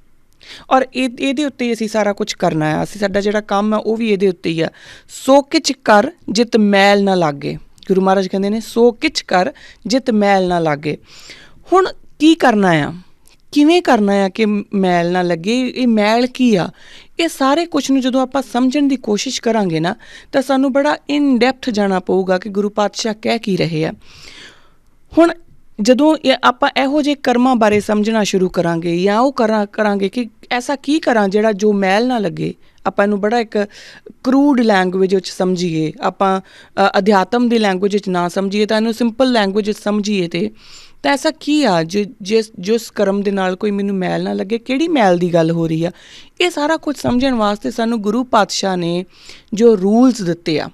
ਔਰ ਇਹਦੇ ਉੱਤੇ ਅਸੀਂ ਸਾਰਾ ਕੁਝ ਕਰਨਾ ਆ। ਸਾਡਾ ਜਿਹੜਾ ਕੰਮ ਆ ਉਹ ਵੀ ਇਹਦੇ ਉੱਤੇ ਹੀ ਆ। ਸੋ ਕਿਛ ਕਰ ਜਿਤ ਮੈਲ ਨਾ ਲਾਗੇ, ਗੁਰੂ ਮਹਾਰਾਜ ਕਹਿੰਦੇ ਨੇ ਸੋ ਕਿਛ ਕਰ ਜਿਤ ਮੈਲ ਨਾ ਲਾਗੇ। ਹੁਣ ਕੀ ਕਰਨਾ ਆ, ਕਿਵੇਂ ਕਰਨਾ ਆ ਕਿ ਮੈਲ ਨਾ ਲੱਗੇ? ਇਹ ਮੈਲ ਕੀ ਆ? ਇਹ ਸਾਰੇ ਕੁਛ ਨੂੰ ਜਦੋਂ ਆਪਾਂ ਸਮਝਣ ਦੀ ਕੋਸ਼ਿਸ਼ ਕਰਾਂਗੇ ਨਾ ਤਾਂ ਸਾਨੂੰ ਬੜਾ ਇਨ ਡੈਪਥ ਜਾਣਾ ਪਊਗਾ ਕਿ ਗੁਰੂ ਪਾਤਸ਼ਾਹ ਕਹਿ ਕੀ ਰਹੇ ਆ। ਹੁਣ ਜਦੋਂ ਆਪਾਂ ਇਹੋ ਜਿਹੇ ਕਰਮਾਂ ਬਾਰੇ ਸਮਝਣਾ ਸ਼ੁਰੂ ਕਰਾਂਗੇ ਜਾਂ ਉਹ ਕਰਾਂਗੇ ਕਿ ਐਸਾ ਕੀ ਕਰਾਂ ਜਿਹੜਾ ਜੋ ਮੈਲ ਨਾ ਲੱਗੇ, ਆਪਾਂ ਇਹਨੂੰ ਬੜਾ ਇੱਕ ਕਰੂਡ ਲੈਂਗੁਏਜ ਵਿੱਚ ਸਮਝੀਏ, ਆਪਾਂ ਅਧਿਆਤਮ ਦੀ ਲੈਂਗੁਏਜ ਵਿੱਚ ਨਾ ਸਮਝੀਏ ਤਾਂ ਇਹਨੂੰ ਸਿੰਪਲ ਲੈਂਗੁਏਜ ਵਿੱਚ ਸਮਝੀਏ ਤਾਂ ਐਸਾ ਕੀ ਆ ਜਿਸ ਕਰਮ ਦੇ ਨਾਲ ਕੋਈ ਮੈਨੂੰ ਮੈਲ ਨਾ ਲੱਗੇ? ਕਿਹੜੀ ਮੈਲ ਦੀ ਗੱਲ ਹੋ ਰਹੀ ਆ? ਇਹ ਸਾਰਾ ਕੁਝ ਸਮਝਣ ਵਾਸਤੇ ਸਾਨੂੰ ਗੁਰੂ ਪਾਤਸ਼ਾਹ ਨੇ ਜੋ ਰੂਲਸ ਦਿੱਤੇ ਆ,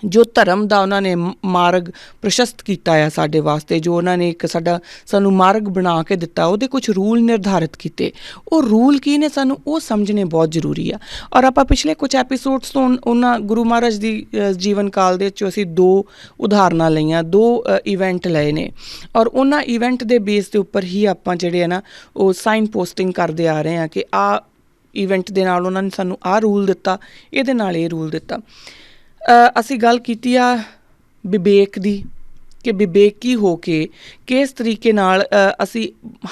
ਜੋ ਧਰਮ ਦਾ ਉਹਨਾਂ ਨੇ ਮਾਰਗ ਪ੍ਰਸ਼ਸਤ ਕੀਤਾ ਆ ਸਾਡੇ ਵਾਸਤੇ, ਜੋ ਉਹਨਾਂ ਨੇ ਇੱਕ ਸਾਨੂੰ ਮਾਰਗ ਬਣਾ ਕੇ ਦਿੱਤਾ, ਉਹਦੇ ਕੁਛ ਰੂਲ ਨਿਰਧਾਰਿਤ ਕੀਤੇ। ਉਹ ਰੂਲ ਕੀ ਨੇ ਸਾਨੂੰ ਉਹ ਸਮਝਣੇ ਬਹੁਤ ਜ਼ਰੂਰੀ ਆ। ਔਰ ਆਪਾਂ ਪਿਛਲੇ ਕੁਛ ਐਪੀਸੋਡਸ ਤੋਂ ਉਹਨਾਂ ਗੁਰੂ ਮਹਾਰਾਜ ਦੀ ਜੀਵਨ ਕਾਲ ਦੇ ਵਿੱਚੋਂ ਅਸੀਂ 2 ਉਦਾਹਰਨਾਂ ਲਈਆਂ, 2 ਇਵੈਂਟ ਲਏ ਨੇ, ਔਰ ਉਹਨਾਂ ਇਵੈਂਟ ਦੇ ਬੇਸ ਦੇ ਉੱਪਰ ਹੀ ਆਪਾਂ ਜਿਹੜੇ ਆ ਨਾ ਉਹ ਸਾਈਨ ਪੋਸਟਿੰਗ ਕਰਦੇ ਆ ਰਹੇ ਹਾਂ ਕਿ ਆਹ ਇਵੈਂਟ ਦੇ ਨਾਲ ਉਹਨਾਂ ਨੇ ਸਾਨੂੰ ਆਹ ਰੂਲ ਦਿੱਤਾ, ਇਹਦੇ ਨਾਲ ਇਹ ਰੂਲ ਦਿੱਤਾ। ਅਸੀਂ ਗੱਲ ਕੀਤੀ ਆ ਵਿਵੇਕ ਦੀ ਕਿ ਵਿਵੇਕੀ ਹੋ ਕੇ ਕਿਸ ਤਰੀਕੇ ਨਾਲ ਅਸੀਂ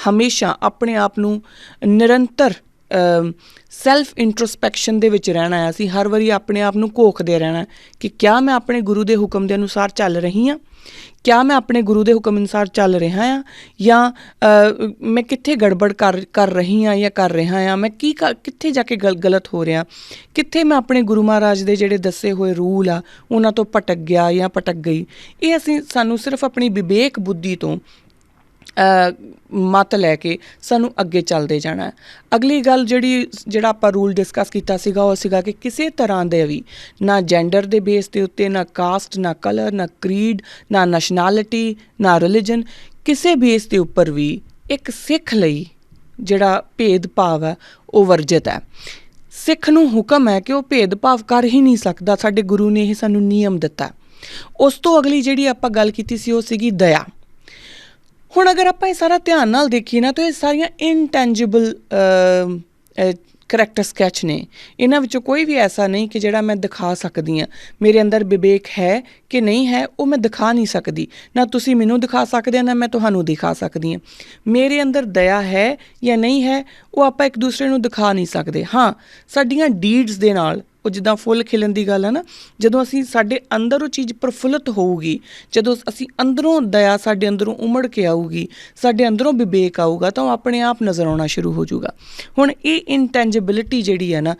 ਹਮੇਸ਼ਾ ਆਪਣੇ ਆਪ ਨੂੰ ਨਿਰੰਤਰ ਸੈਲਫ ਇੰਟਰੋਸਪੈਕਸ਼ਨ ਦੇ ਵਿੱਚ ਰਹਿਣਾ ਹੈ। ਅਸੀਂ ਹਰ ਵਾਰੀ ਆਪਣੇ ਆਪ ਨੂੰ ਘੋਖਦੇ ਰਹਿਣਾ ਕਿ ਕਿਆ ਮੈਂ ਆਪਣੇ ਗੁਰੂ ਦੇ ਹੁਕਮ ਦੇ ਅਨੁਸਾਰ ਚੱਲ ਰਹੀ ਹਾਂ, क्या मैं ਆਪਣੇ ਗੁਰੂ ਦੇ ਹੁਕਮ ਅਨੁਸਾਰ ਚੱਲ ਰਿਹਾ ਹਾਂ ਜਾਂ ਮੈਂ ਕਿੱਥੇ ਗੜਬੜ ਕਰ ਰਹੀ ਹਾਂ ਜਾਂ ਕਰ ਰਿਹਾ ਹਾਂ, ਮੈਂ ਕਿੱਥੇ ਜਾ ਕੇ ਗਲਤ ਹੋ ਰਿਹਾ, ਕਿੱਥੇ ਮੈਂ ਆਪਣੇ ਗੁਰੂ ਮਹਾਰਾਜ ਦੇ ਜਿਹੜੇ ਦੱਸੇ ਹੋਏ ਰੂਲ ਆ ਉਹਨਾਂ ਤੋਂ ਭਟਕ ਗਿਆ ਜਾਂ ਭਟਕ ਗਈ। ਇਹ ਸਾਨੂੰ ਸਿਰਫ ਆਪਣੀ ਵਿਵੇਕ ਬੁੱਧੀ ਤੋਂ ਮੱਤ ਲੈ ਕੇ ਸਾਨੂੰ ਅੱਗੇ ਚੱਲਦੇ ਜਾਣਾ। ਅਗਲੀ ਗੱਲ ਜਿਹੜਾ ਆਪਾਂ ਰੂਲ ਡਿਸਕਸ ਕੀਤਾ ਸੀਗਾ ਉਹ ਸੀਗਾ ਕਿ ਕਿਸੇ ਤਰ੍ਹਾਂ ਦੇ ਵੀ ਨਾ ਜੈਂਡਰ ਦੇ ਬੇਸ ਦੇ ਉੱਤੇ, ਨਾ ਕਾਸਟ, ਨਾ ਕਲਰ, ਨਾ ਕ੍ਰੀਡ, ਨਾ ਨੈਸ਼ਨੈਲਿਟੀ, ਨਾ ਰਿਲੀਜਨ, ਕਿਸੇ ਬੇਸ ਦੇ ਉੱਪਰ ਵੀ ਇੱਕ ਸਿੱਖ ਲਈ ਜਿਹੜਾ ਭੇਦਭਾਵ ਹੈ ਉਹ ਵਰਜਿਤ ਹੈ। ਸਿੱਖ ਨੂੰ ਹੁਕਮ ਹੈ ਕਿ ਉਹ ਭੇਦਭਾਵ ਕਰ ਹੀ ਨਹੀਂ ਸਕਦਾ। ਸਾਡੇ ਗੁਰੂ ਨੇ ਇਹ ਸਾਨੂੰ ਨਿਯਮ ਦਿੱਤਾ। ਉਸ ਤੋਂ ਅਗਲੀ ਜਿਹੜੀ ਆਪਾਂ ਗੱਲ ਕੀਤੀ ਸੀ ਉਹ ਸੀਗੀ ਦਇਆ। ਹੁਣ ਅਗਰ ਆਪਾਂ ਇਹ ਸਾਰਾ ਧਿਆਨ ਨਾਲ ਦੇਖੀਏ ਨਾ ਤਾਂ ਇਹ ਸਾਰੀਆਂ ਇਨਟੈਂਜੀਬਲ ਕਰੈਕਟਰ ਸਕੈਚ ਨੇ। ਇਹਨਾਂ ਵਿੱਚੋਂ ਕੋਈ ਵੀ ਐਸਾ ਨਹੀਂ ਕਿ ਜਿਹੜਾ ਮੈਂ ਦਿਖਾ ਸਕਦੀ ਹਾਂ। ਮੇਰੇ ਅੰਦਰ ਵਿਵੇਕ ਹੈ ਕਿ ਨਹੀਂ ਹੈ ਉਹ ਮੈਂ ਦਿਖਾ ਨਹੀਂ ਸਕਦੀ। ਨਾ ਤੁਸੀਂ ਮੈਨੂੰ ਦਿਖਾ ਸਕਦੇ ਹੋ, ਨਾ ਮੈਂ ਤੁਹਾਨੂੰ ਦਿਖਾ ਸਕਦੀ ਹਾਂ। ਮੇਰੇ ਅੰਦਰ ਦਇਆ ਹੈ ਜਾਂ ਨਹੀਂ ਹੈ ਉਹ ਆਪਾਂ ਇੱਕ ਦੂਸਰੇ ਨੂੰ ਦਿਖਾ ਨਹੀਂ ਸਕਦੇ। ਹਾਂ, ਸਾਡੀਆਂ ਡੀਡਸ ਦੇ ਨਾਲ, ਉਹ ਜਿੱਦਾਂ ਫੁੱਲ ਖਿਲਣ ਦੀ ਗੱਲ ਹੈ ਨਾ, ਜਦੋਂ ਸਾਡੇ ਅੰਦਰ ਉਹ ਚੀਜ਼ ਪ੍ਰਫੁੱਲਤ ਹੋਊਗੀ, ਜਦੋਂ ਅਸੀਂ ਅੰਦਰੋਂ ਦਇਆ ਸਾਡੇ ਅੰਦਰੋਂ ਉਮੜ ਕੇ ਆਊਗੀ, ਸਾਡੇ ਅੰਦਰੋਂ ਵਿਵੇਕ ਆਊਗਾ, ਤਾਂ ਉਹ ਆਪਣੇ ਆਪ ਨਜ਼ਰ ਆਉਣਾ ਸ਼ੁਰੂ ਹੋ ਜਾਊਗਾ। ਹੁਣ ਇਹ ਇਨਟੈਂਜਿਬਿਲਿਟੀ ਜਿਹੜੀ ਹੈ ਨਾ,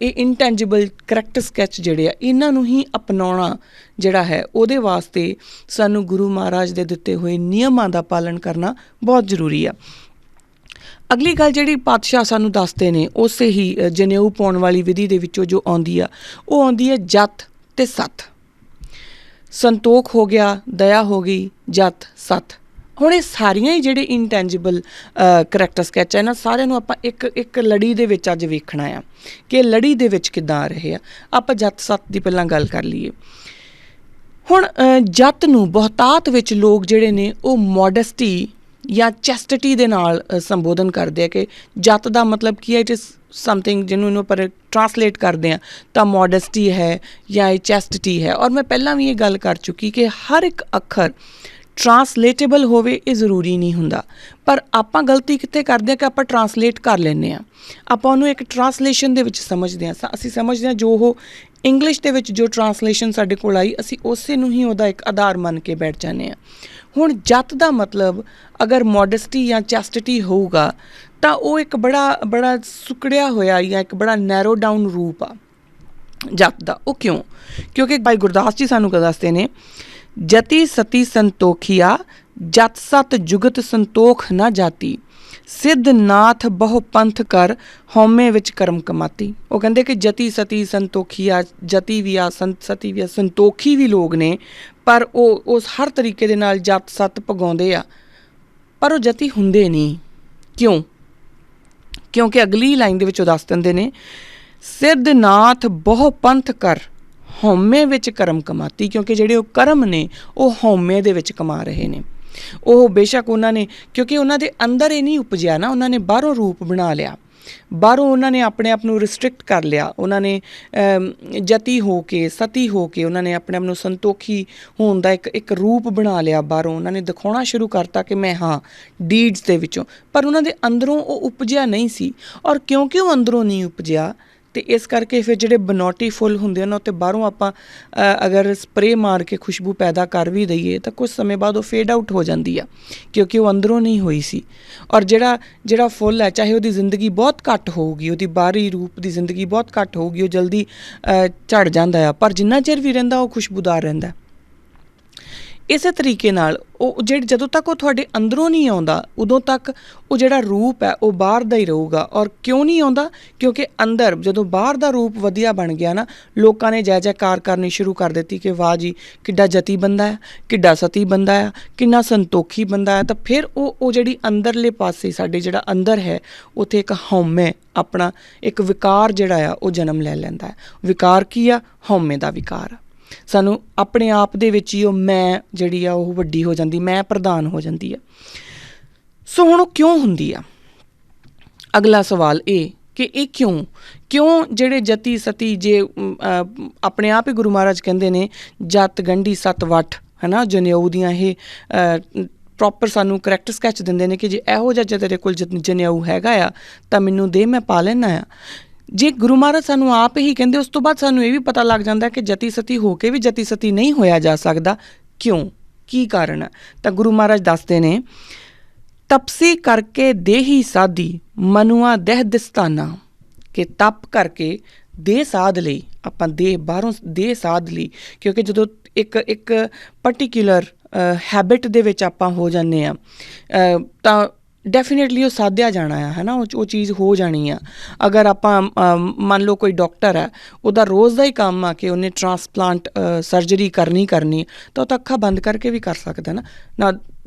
ਇਹ ਇਨਟੈਂਜੀਬਲ ਕਰੈਕਟਰ ਸਕੈਚ ਜਿਹੜੇ ਆ, ਇਹਨਾਂ ਨੂੰ ਹੀ ਅਪਣਾਉਣਾ ਜਿਹੜਾ ਹੈ ਉਹਦੇ ਵਾਸਤੇ ਸਾਨੂੰ ਗੁਰੂ ਮਹਾਰਾਜ ਦੇ ਦਿੱਤੇ ਹੋਏ ਨਿਯਮਾਂ ਦਾ ਪਾਲਣ ਕਰਨਾ ਬਹੁਤ ਜ਼ਰੂਰੀ ਆ। ਅਗਲੀ ਗੱਲ ਜਿਹੜੀ ਪਾਤਸ਼ਾਹ ਸਾਨੂੰ ਦੱਸਦੇ ਨੇ ਉਸੇ ਹੀ ਜਨੇਊ ਪਾਉਣ ਵਾਲੀ ਵਿਧੀ ਦੇ ਵਿੱਚੋਂ ਜੋ ਆਉਂਦੀ ਆ, ਉਹ ਆਉਂਦੀ ਹੈ ਜਤ ਅਤੇ ਸਤ। ਸੰਤੋਖ ਹੋ ਗਿਆ, ਦਇਆ ਹੋ ਗਈ, ਜਤ, ਸਤ। ਹੁਣ ਇਹ ਸਾਰੀਆਂ ਹੀ ਜਿਹੜੇ ਇਨਟੈਂਜੀਬਲ ਕਰੈਕਟਰ ਸਕੈਚ ਹੈ ਨਾ, ਸਾਰਿਆਂ ਨੂੰ ਆਪਾਂ ਇੱਕ ਲੜੀ ਦੇ ਵਿੱਚ ਅੱਜ ਵੇਖਣਾ ਆ ਕਿ ਲੜੀ ਦੇ ਵਿੱਚ ਕਿੱਦਾਂ ਆ ਰਹੇ ਆ। ਆਪਾਂ ਜਤ ਸਤ ਦੀ ਪਹਿਲਾਂ ਗੱਲ ਕਰ ਲਈਏ। ਹੁਣ ਜਤ ਨੂੰ ਬਹੁਤਾਤ ਵਿੱਚ ਲੋਕ ਜਿਹੜੇ ਨੇ ਉਹ ਮੋਡੈਸਟੀ ਜਾਂ ਚੈਸਟਿਟੀ ਦੇ ਨਾਲ ਸੰਬੋਧਨ ਕਰਦੇ ਆ ਕਿ ਜਤ ਦਾ ਮਤਲਬ ਕੀ ਹੈ। ਇਟ ਇਜ਼ ਸਮਥਿੰਗ ਜਿਹਨੂੰ ਪਰ ਟਰਾਂਸਲੇਟ ਕਰਦੇ ਹਾਂ ਤਾਂ ਮੋਡੈਸਟੀ ਹੈ ਜਾਂ ਇਹ ਚੈਸਟਿਟੀ ਹੈ। ਔਰ ਮੈਂ ਪਹਿਲਾਂ ਵੀ ਇਹ ਗੱਲ ਕਰ ਚੁੱਕੀ ਕਿ ਹਰ ਇੱਕ ਅੱਖਰ ਟਰਾਂਸਲੇਟੇਬਲ ਹੋਵੇ ਇਹ ਜ਼ਰੂਰੀ ਨਹੀਂ ਹੁੰਦਾ। ਪਰ ਆਪਾਂ ਗਲਤੀ ਕਿੱਥੇ ਕਰਦੇ ਹਾਂ ਕਿ ਆਪਾਂ ਟਰਾਂਸਲੇਟ ਕਰ ਲੈਂਦੇ ਹਾਂ, ਆਪਾਂ ਉਹਨੂੰ ਇੱਕ ਟਰਾਂਸਲੇਸ਼ਨ ਦੇ ਵਿੱਚ ਸਮਝਦੇ ਹਾਂ। ਅਸੀਂ ਸਮਝਦੇ ਹਾਂ ਜੋ ਉਹ ਇੰਗਲਿਸ਼ ਦੇ ਵਿੱਚ ਜੋ ਟਰਾਂਸਲੇਸ਼ਨ ਸਾਡੇ ਕੋਲ ਆਈ, ਅਸੀਂ ਉਸੇ ਨੂੰ ਹੀ ਉਹਦਾ ਇੱਕ ਆਧਾਰ ਮੰਨ ਕੇ ਬੈਠ ਜਾਂਦੇ ਹਾਂ। ਹੁਣ ਜਤ ਦਾ ਮਤਲਬ ਅਗਰ ਮੋਡੈਸਟੀ ਜਾਂ ਚੈਸਟਿਟੀ ਹੋਊਗਾ ਤਾਂ ਉਹ ਇੱਕ ਬੜਾ ਸੁਕੜਿਆ ਹੋਇਆ ਜਾਂ ਇੱਕ ਬੜਾ ਨੈਰੋ ਡਾਊਨ ਰੂਪ ਆ ਜਤ ਦਾ। ਉਹ ਕਿਉਂ? ਕਿਉਂਕਿ ਭਾਈ ਗੁਰਦਾਸ ਜੀ ਸਾਨੂੰ ਦੱਸਦੇ ਨੇ, ਜਤੀ ਸਤੀ ਸੰਤੋਖੀਆ, ਜਤ ਸਤ ਜੁਗਤ ਸੰਤੋਖ ਨਾ ਜਾਤੀ, ਸਿੱਧ ਨਾਥ ਬਹੁ ਪੰਥ ਕਰ, ਹਉਮੈ ਵਿੱਚ ਕਰਮ ਕਮਾਤੀ। ਉਹ ਕਹਿੰਦੇ ਕਿ ਜਤੀ ਸਤੀ ਸੰਤੋਖੀਆ, ਜਤੀ ਵੀ ਆ, ਸਤੀ ਵੀ ਆ, ਸੰਤੋਖੀ ਵੀ ਲੋਕ ਨੇ, ਪਰ ਉਹ ਉਸ ਹਰ ਤਰੀਕੇ ਦੇ ਨਾਲ ਜਤ ਸਤ ਪਗਾਉਂਦੇ ਆ, ਪਰ ਉਹ ਜਤੀ ਹੁੰਦੇ ਨਹੀਂ। ਕਿਉਂ? ਕਿਉਂਕਿ ਅਗਲੀ ਲਾਈਨ ਦੇ ਵਿੱਚ ਉਹ ਦੱਸ ਦਿੰਦੇ ਨੇ, ਸਿੱਧ ਨਾਥ ਬਹੁ ਪੰਥ ਕਰ, ਹਉਮੈ ਵਿੱਚ ਕਰਮ ਕਮਾਤੀ। ਕਿਉਂਕਿ ਜਿਹੜੇ ਉਹ ਕਰਮ ਨੇ ਉਹ ਹਉਮੈ ਦੇ ਵਿੱਚ ਕਮਾ ਰਹੇ ਨੇ। ਉਹ ਬੇਸ਼ੱਕ ਉਹਨਾਂ ਨੇ, ਕਿਉਂਕਿ ਉਹਨਾਂ ਦੇ ਅੰਦਰ ਇਹ ਨਹੀਂ ਉਪਜਿਆ ਨਾ, ਉਹਨਾਂ ਨੇ ਬਾਹਰੋਂ ਰੂਪ ਬਣਾ ਲਿਆ, ਬਾਹਰੋਂ ਉਹਨਾਂ ਨੇ ਆਪਣੇ ਆਪ ਨੂੰ ਰਿਸਟ੍ਰਿਕਟ ਕਰ ਲਿਆ। ਉਹਨਾਂ ਨੇ ਜਤੀ ਹੋ ਕੇ, ਸਤੀ ਹੋ ਕੇ ਉਹਨਾਂ ਨੇ ਆਪਣੇ ਆਪ ਨੂੰ ਸੰਤੋਖੀ ਹੋਣ ਦਾ ਇੱਕ ਰੂਪ ਬਣਾ ਲਿਆ। ਬਾਹਰੋਂ ਉਹਨਾਂ ਨੇ ਦਿਖਾਉਣਾ ਸ਼ੁਰੂ ਕਰਤਾ ਕਿ ਮੈਂ ਹਾਂ ਡੀਡਸ ਦੇ ਵਿੱਚੋਂ, ਪਰ ਉਹਨਾਂ ਦੇ ਅੰਦਰੋਂ ਉਹ ਉਪਜਿਆ ਨਹੀਂ ਸੀ। ਔਰ ਕਿਉਂਕਿ ਉਹ ਅੰਦਰੋਂ ਨਹੀਂ ਉਪਜਿਆ ਅਤੇ ਇਸ ਕਰਕੇ ਫਿਰ ਜਿਹੜੇ ਬਨੌਟੀ ਫੁੱਲ ਹੁੰਦੇ ਹਨ ਉੱਤੇ ਬਾਹਰੋਂ ਆਪਾਂ ਅਗਰ ਸਪਰੇਅ ਮਾਰ ਕੇ ਖੁਸ਼ਬੂ ਪੈਦਾ ਕਰ ਵੀ ਦਈਏ ਤਾਂ ਕੁਛ ਸਮੇਂ ਬਾਅਦ ਉਹ ਫੇਡ ਆਊਟ ਹੋ ਜਾਂਦੀ ਆ, ਕਿਉਂਕਿ ਉਹ ਅੰਦਰੋਂ ਨਹੀਂ ਹੋਈ ਸੀ। ਔਰ ਜਿਹੜਾ ਫੁੱਲ ਹੈ, ਚਾਹੇ ਉਹਦੀ ਜ਼ਿੰਦਗੀ ਬਹੁਤ ਘੱਟ ਹੋਊਗੀ, ਉਹਦੀ ਬਾਹਰੀ ਰੂਪ ਦੀ ਜ਼ਿੰਦਗੀ ਬਹੁਤ ਘੱਟ ਹੋਊਗੀ, ਉਹ ਜਲਦੀ ਝੜ ਜਾਂਦਾ ਆ, ਪਰ ਜਿੰਨਾ ਚਿਰ ਵੀ ਰਹਿੰਦਾ ਉਹ ਖੁਸ਼ਬੂਦਾਰ ਰਹਿੰਦਾ। ਇਸੇ ਤਰੀਕੇ ਨਾਲ ਉਹ ਜਦੋਂ ਤੱਕ ਉਹ ਤੁਹਾਡੇ ਅੰਦਰੋਂ ਨਹੀਂ ਆਉਂਦਾ ਉਦੋਂ ਤੱਕ ਉਹ ਜਿਹੜਾ ਰੂਪ ਹੈ ਉਹ ਬਾਹਰ ਦਾ ਹੀ ਰਹੂਗਾ। ਔਰ ਕਿਉਂ ਨਹੀਂ ਆਉਂਦਾ? ਕਿਉਂਕਿ ਅੰਦਰ ਜਦੋਂ ਬਾਹਰ ਦਾ ਰੂਪ ਵਧੀਆ ਬਣ ਗਿਆ ਨਾ, ਲੋਕਾਂ ਨੇ ਜੈ ਜੈਕਾਰ ਕਰਨੀ ਸ਼ੁਰੂ ਕਰ ਦਿੱਤੀ ਕਿ ਵਾਹ ਜੀ ਕਿੱਡਾ ਜਤੀ ਬੰਦਾ ਹੈ, ਕਿੱਡਾ ਸਤੀ ਬੰਦਾ ਆ, ਕਿੰਨਾ ਸੰਤੋਖੀ ਬੰਦਾ ਹੈ। ਤਾਂ ਫਿਰ ਉਹ ਜਿਹੜੀ ਅੰਦਰਲੇ ਪਾਸੇ ਸਾਡੇ ਜਿਹੜਾ ਅੰਦਰ ਹੈ ਉੱਥੇ ਇੱਕ ਹਉਮੈ, ਆਪਣਾ ਇੱਕ ਵਿਕਾਰ ਜਿਹੜਾ ਆ ਉਹ ਜਨਮ ਲੈ ਲੈਂਦਾ ਹੈ। ਵਿਕਾਰ ਕੀ ਆ? ਹਉਮੈ ਦਾ ਵਿਕਾਰ ਆ। ਸਾਨੂੰ ਆਪਣੇ ਆਪ ਦੇ ਵਿੱਚ ਹੀ ਉਹ ਮੈਂ ਜਿਹੜੀ ਆ ਉਹ ਵੱਡੀ ਹੋ ਜਾਂਦੀ, ਮੈਂ ਪ੍ਰਧਾਨ ਹੋ ਜਾਂਦੀ ਆ। ਸੋ ਹੁਣ ਉਹ ਕਿਉਂ ਹੁੰਦੀ ਆ? ਅਗਲਾ ਸਵਾਲ ਇਹ ਕਿ ਇਹ ਕਿਉਂ ਜਿਹੜੇ ਜਤੀ ਸਤੀ, ਜੇ ਆਪਣੇ ਆਪ ਹੀ ਗੁਰੂ ਮਹਾਰਾਜ ਕਹਿੰਦੇ ਨੇ ਜਤ ਗੰਢੀ ਸਤ ਵੱਠ, ਹੈ ਨਾ, ਜਨੇਊ ਦੀਆਂ ਇਹ ਪ੍ਰੋਪਰ ਸਾਨੂੰ ਕਰੈਕਟਰ ਸਕੈਚ ਦਿੰਦੇ ਨੇ ਕਿ ਜੇ ਇਹੋ ਜਿਹਾ ਜੇ ਤੇਰੇ ਕੋਲ ਜਨੇਊ ਹੈਗਾ ਆ ਤਾਂ ਮੈਨੂੰ ਦੇ, ਮੈਂ ਪਾ ਲੈਣਾ ਆ। ਜੇ ਗੁਰੂ ਮਹਾਰਾਜ ਸਾਨੂੰ ਆਪ ਹੀ ਕਹਿੰਦੇ, ਉਸ ਤੋਂ ਬਾਅਦ ਸਾਨੂੰ ਇਹ ਵੀ ਪਤਾ ਲੱਗ ਜਾਂਦਾ ਕਿ ਜਤੀ ਸਤੀ ਹੋ ਕੇ ਵੀ ਜਤੀ ਸਤੀ ਨਹੀਂ ਹੋਇਆ ਜਾ ਸਕਦਾ। ਕਿਉਂ? ਕੀ ਕਾਰਨ ਹੈ? ਤਾਂ ਗੁਰੂ ਮਹਾਰਾਜ ਦੱਸਦੇ ਨੇ, ਤਪਸੀ ਕਰਕੇ ਦੇਹੀ ਸਾਧੀ ਮਨੁਆ ਦਹਿ ਦਿਸਤਾਨਾ, ਕਿ ਤਪ ਕਰਕੇ ਦੇਹ ਸਾਧ ਲਈ, ਆਪਾਂ ਦੇਹ ਬਾਹਰੋਂ ਦੇਹ ਸਾਧ ਲਈ, ਕਿਉਂਕਿ ਜਦੋਂ ਇੱਕ ਪਰਟੀਕੂਲਰ ਹੈਬਿਟ ਦੇ ਵਿੱਚ ਆਪਾਂ ਹੋ ਜਾਂਦੇ ਹਾਂ ਤਾਂ ਡੈਫੀਨੇਟਲੀ ਉਹ ਸਾਧਿਆ ਜਾਣਾ ਆ, ਹੈ ਨਾ, ਉਹ ਚੀਜ਼ ਹੋ ਜਾਣੀ ਆ। ਅਗਰ ਆਪਾਂ ਮੰਨ ਲਓ ਕੋਈ ਡਾਕਟਰ ਹੈ, ਉਹਦਾ ਰੋਜ਼ ਦਾ ਹੀ ਕੰਮ ਆ ਕਿ ਉਹਨੇ ਟਰਾਂਸਪਲਾਂਟ ਸਰਜਰੀ ਕਰਨੀ ਤਾਂ ਉਹ ਤਾਂ ਅੱਖਾਂ ਬੰਦ ਕਰਕੇ ਵੀ ਕਰ ਸਕਦਾ ਨਾ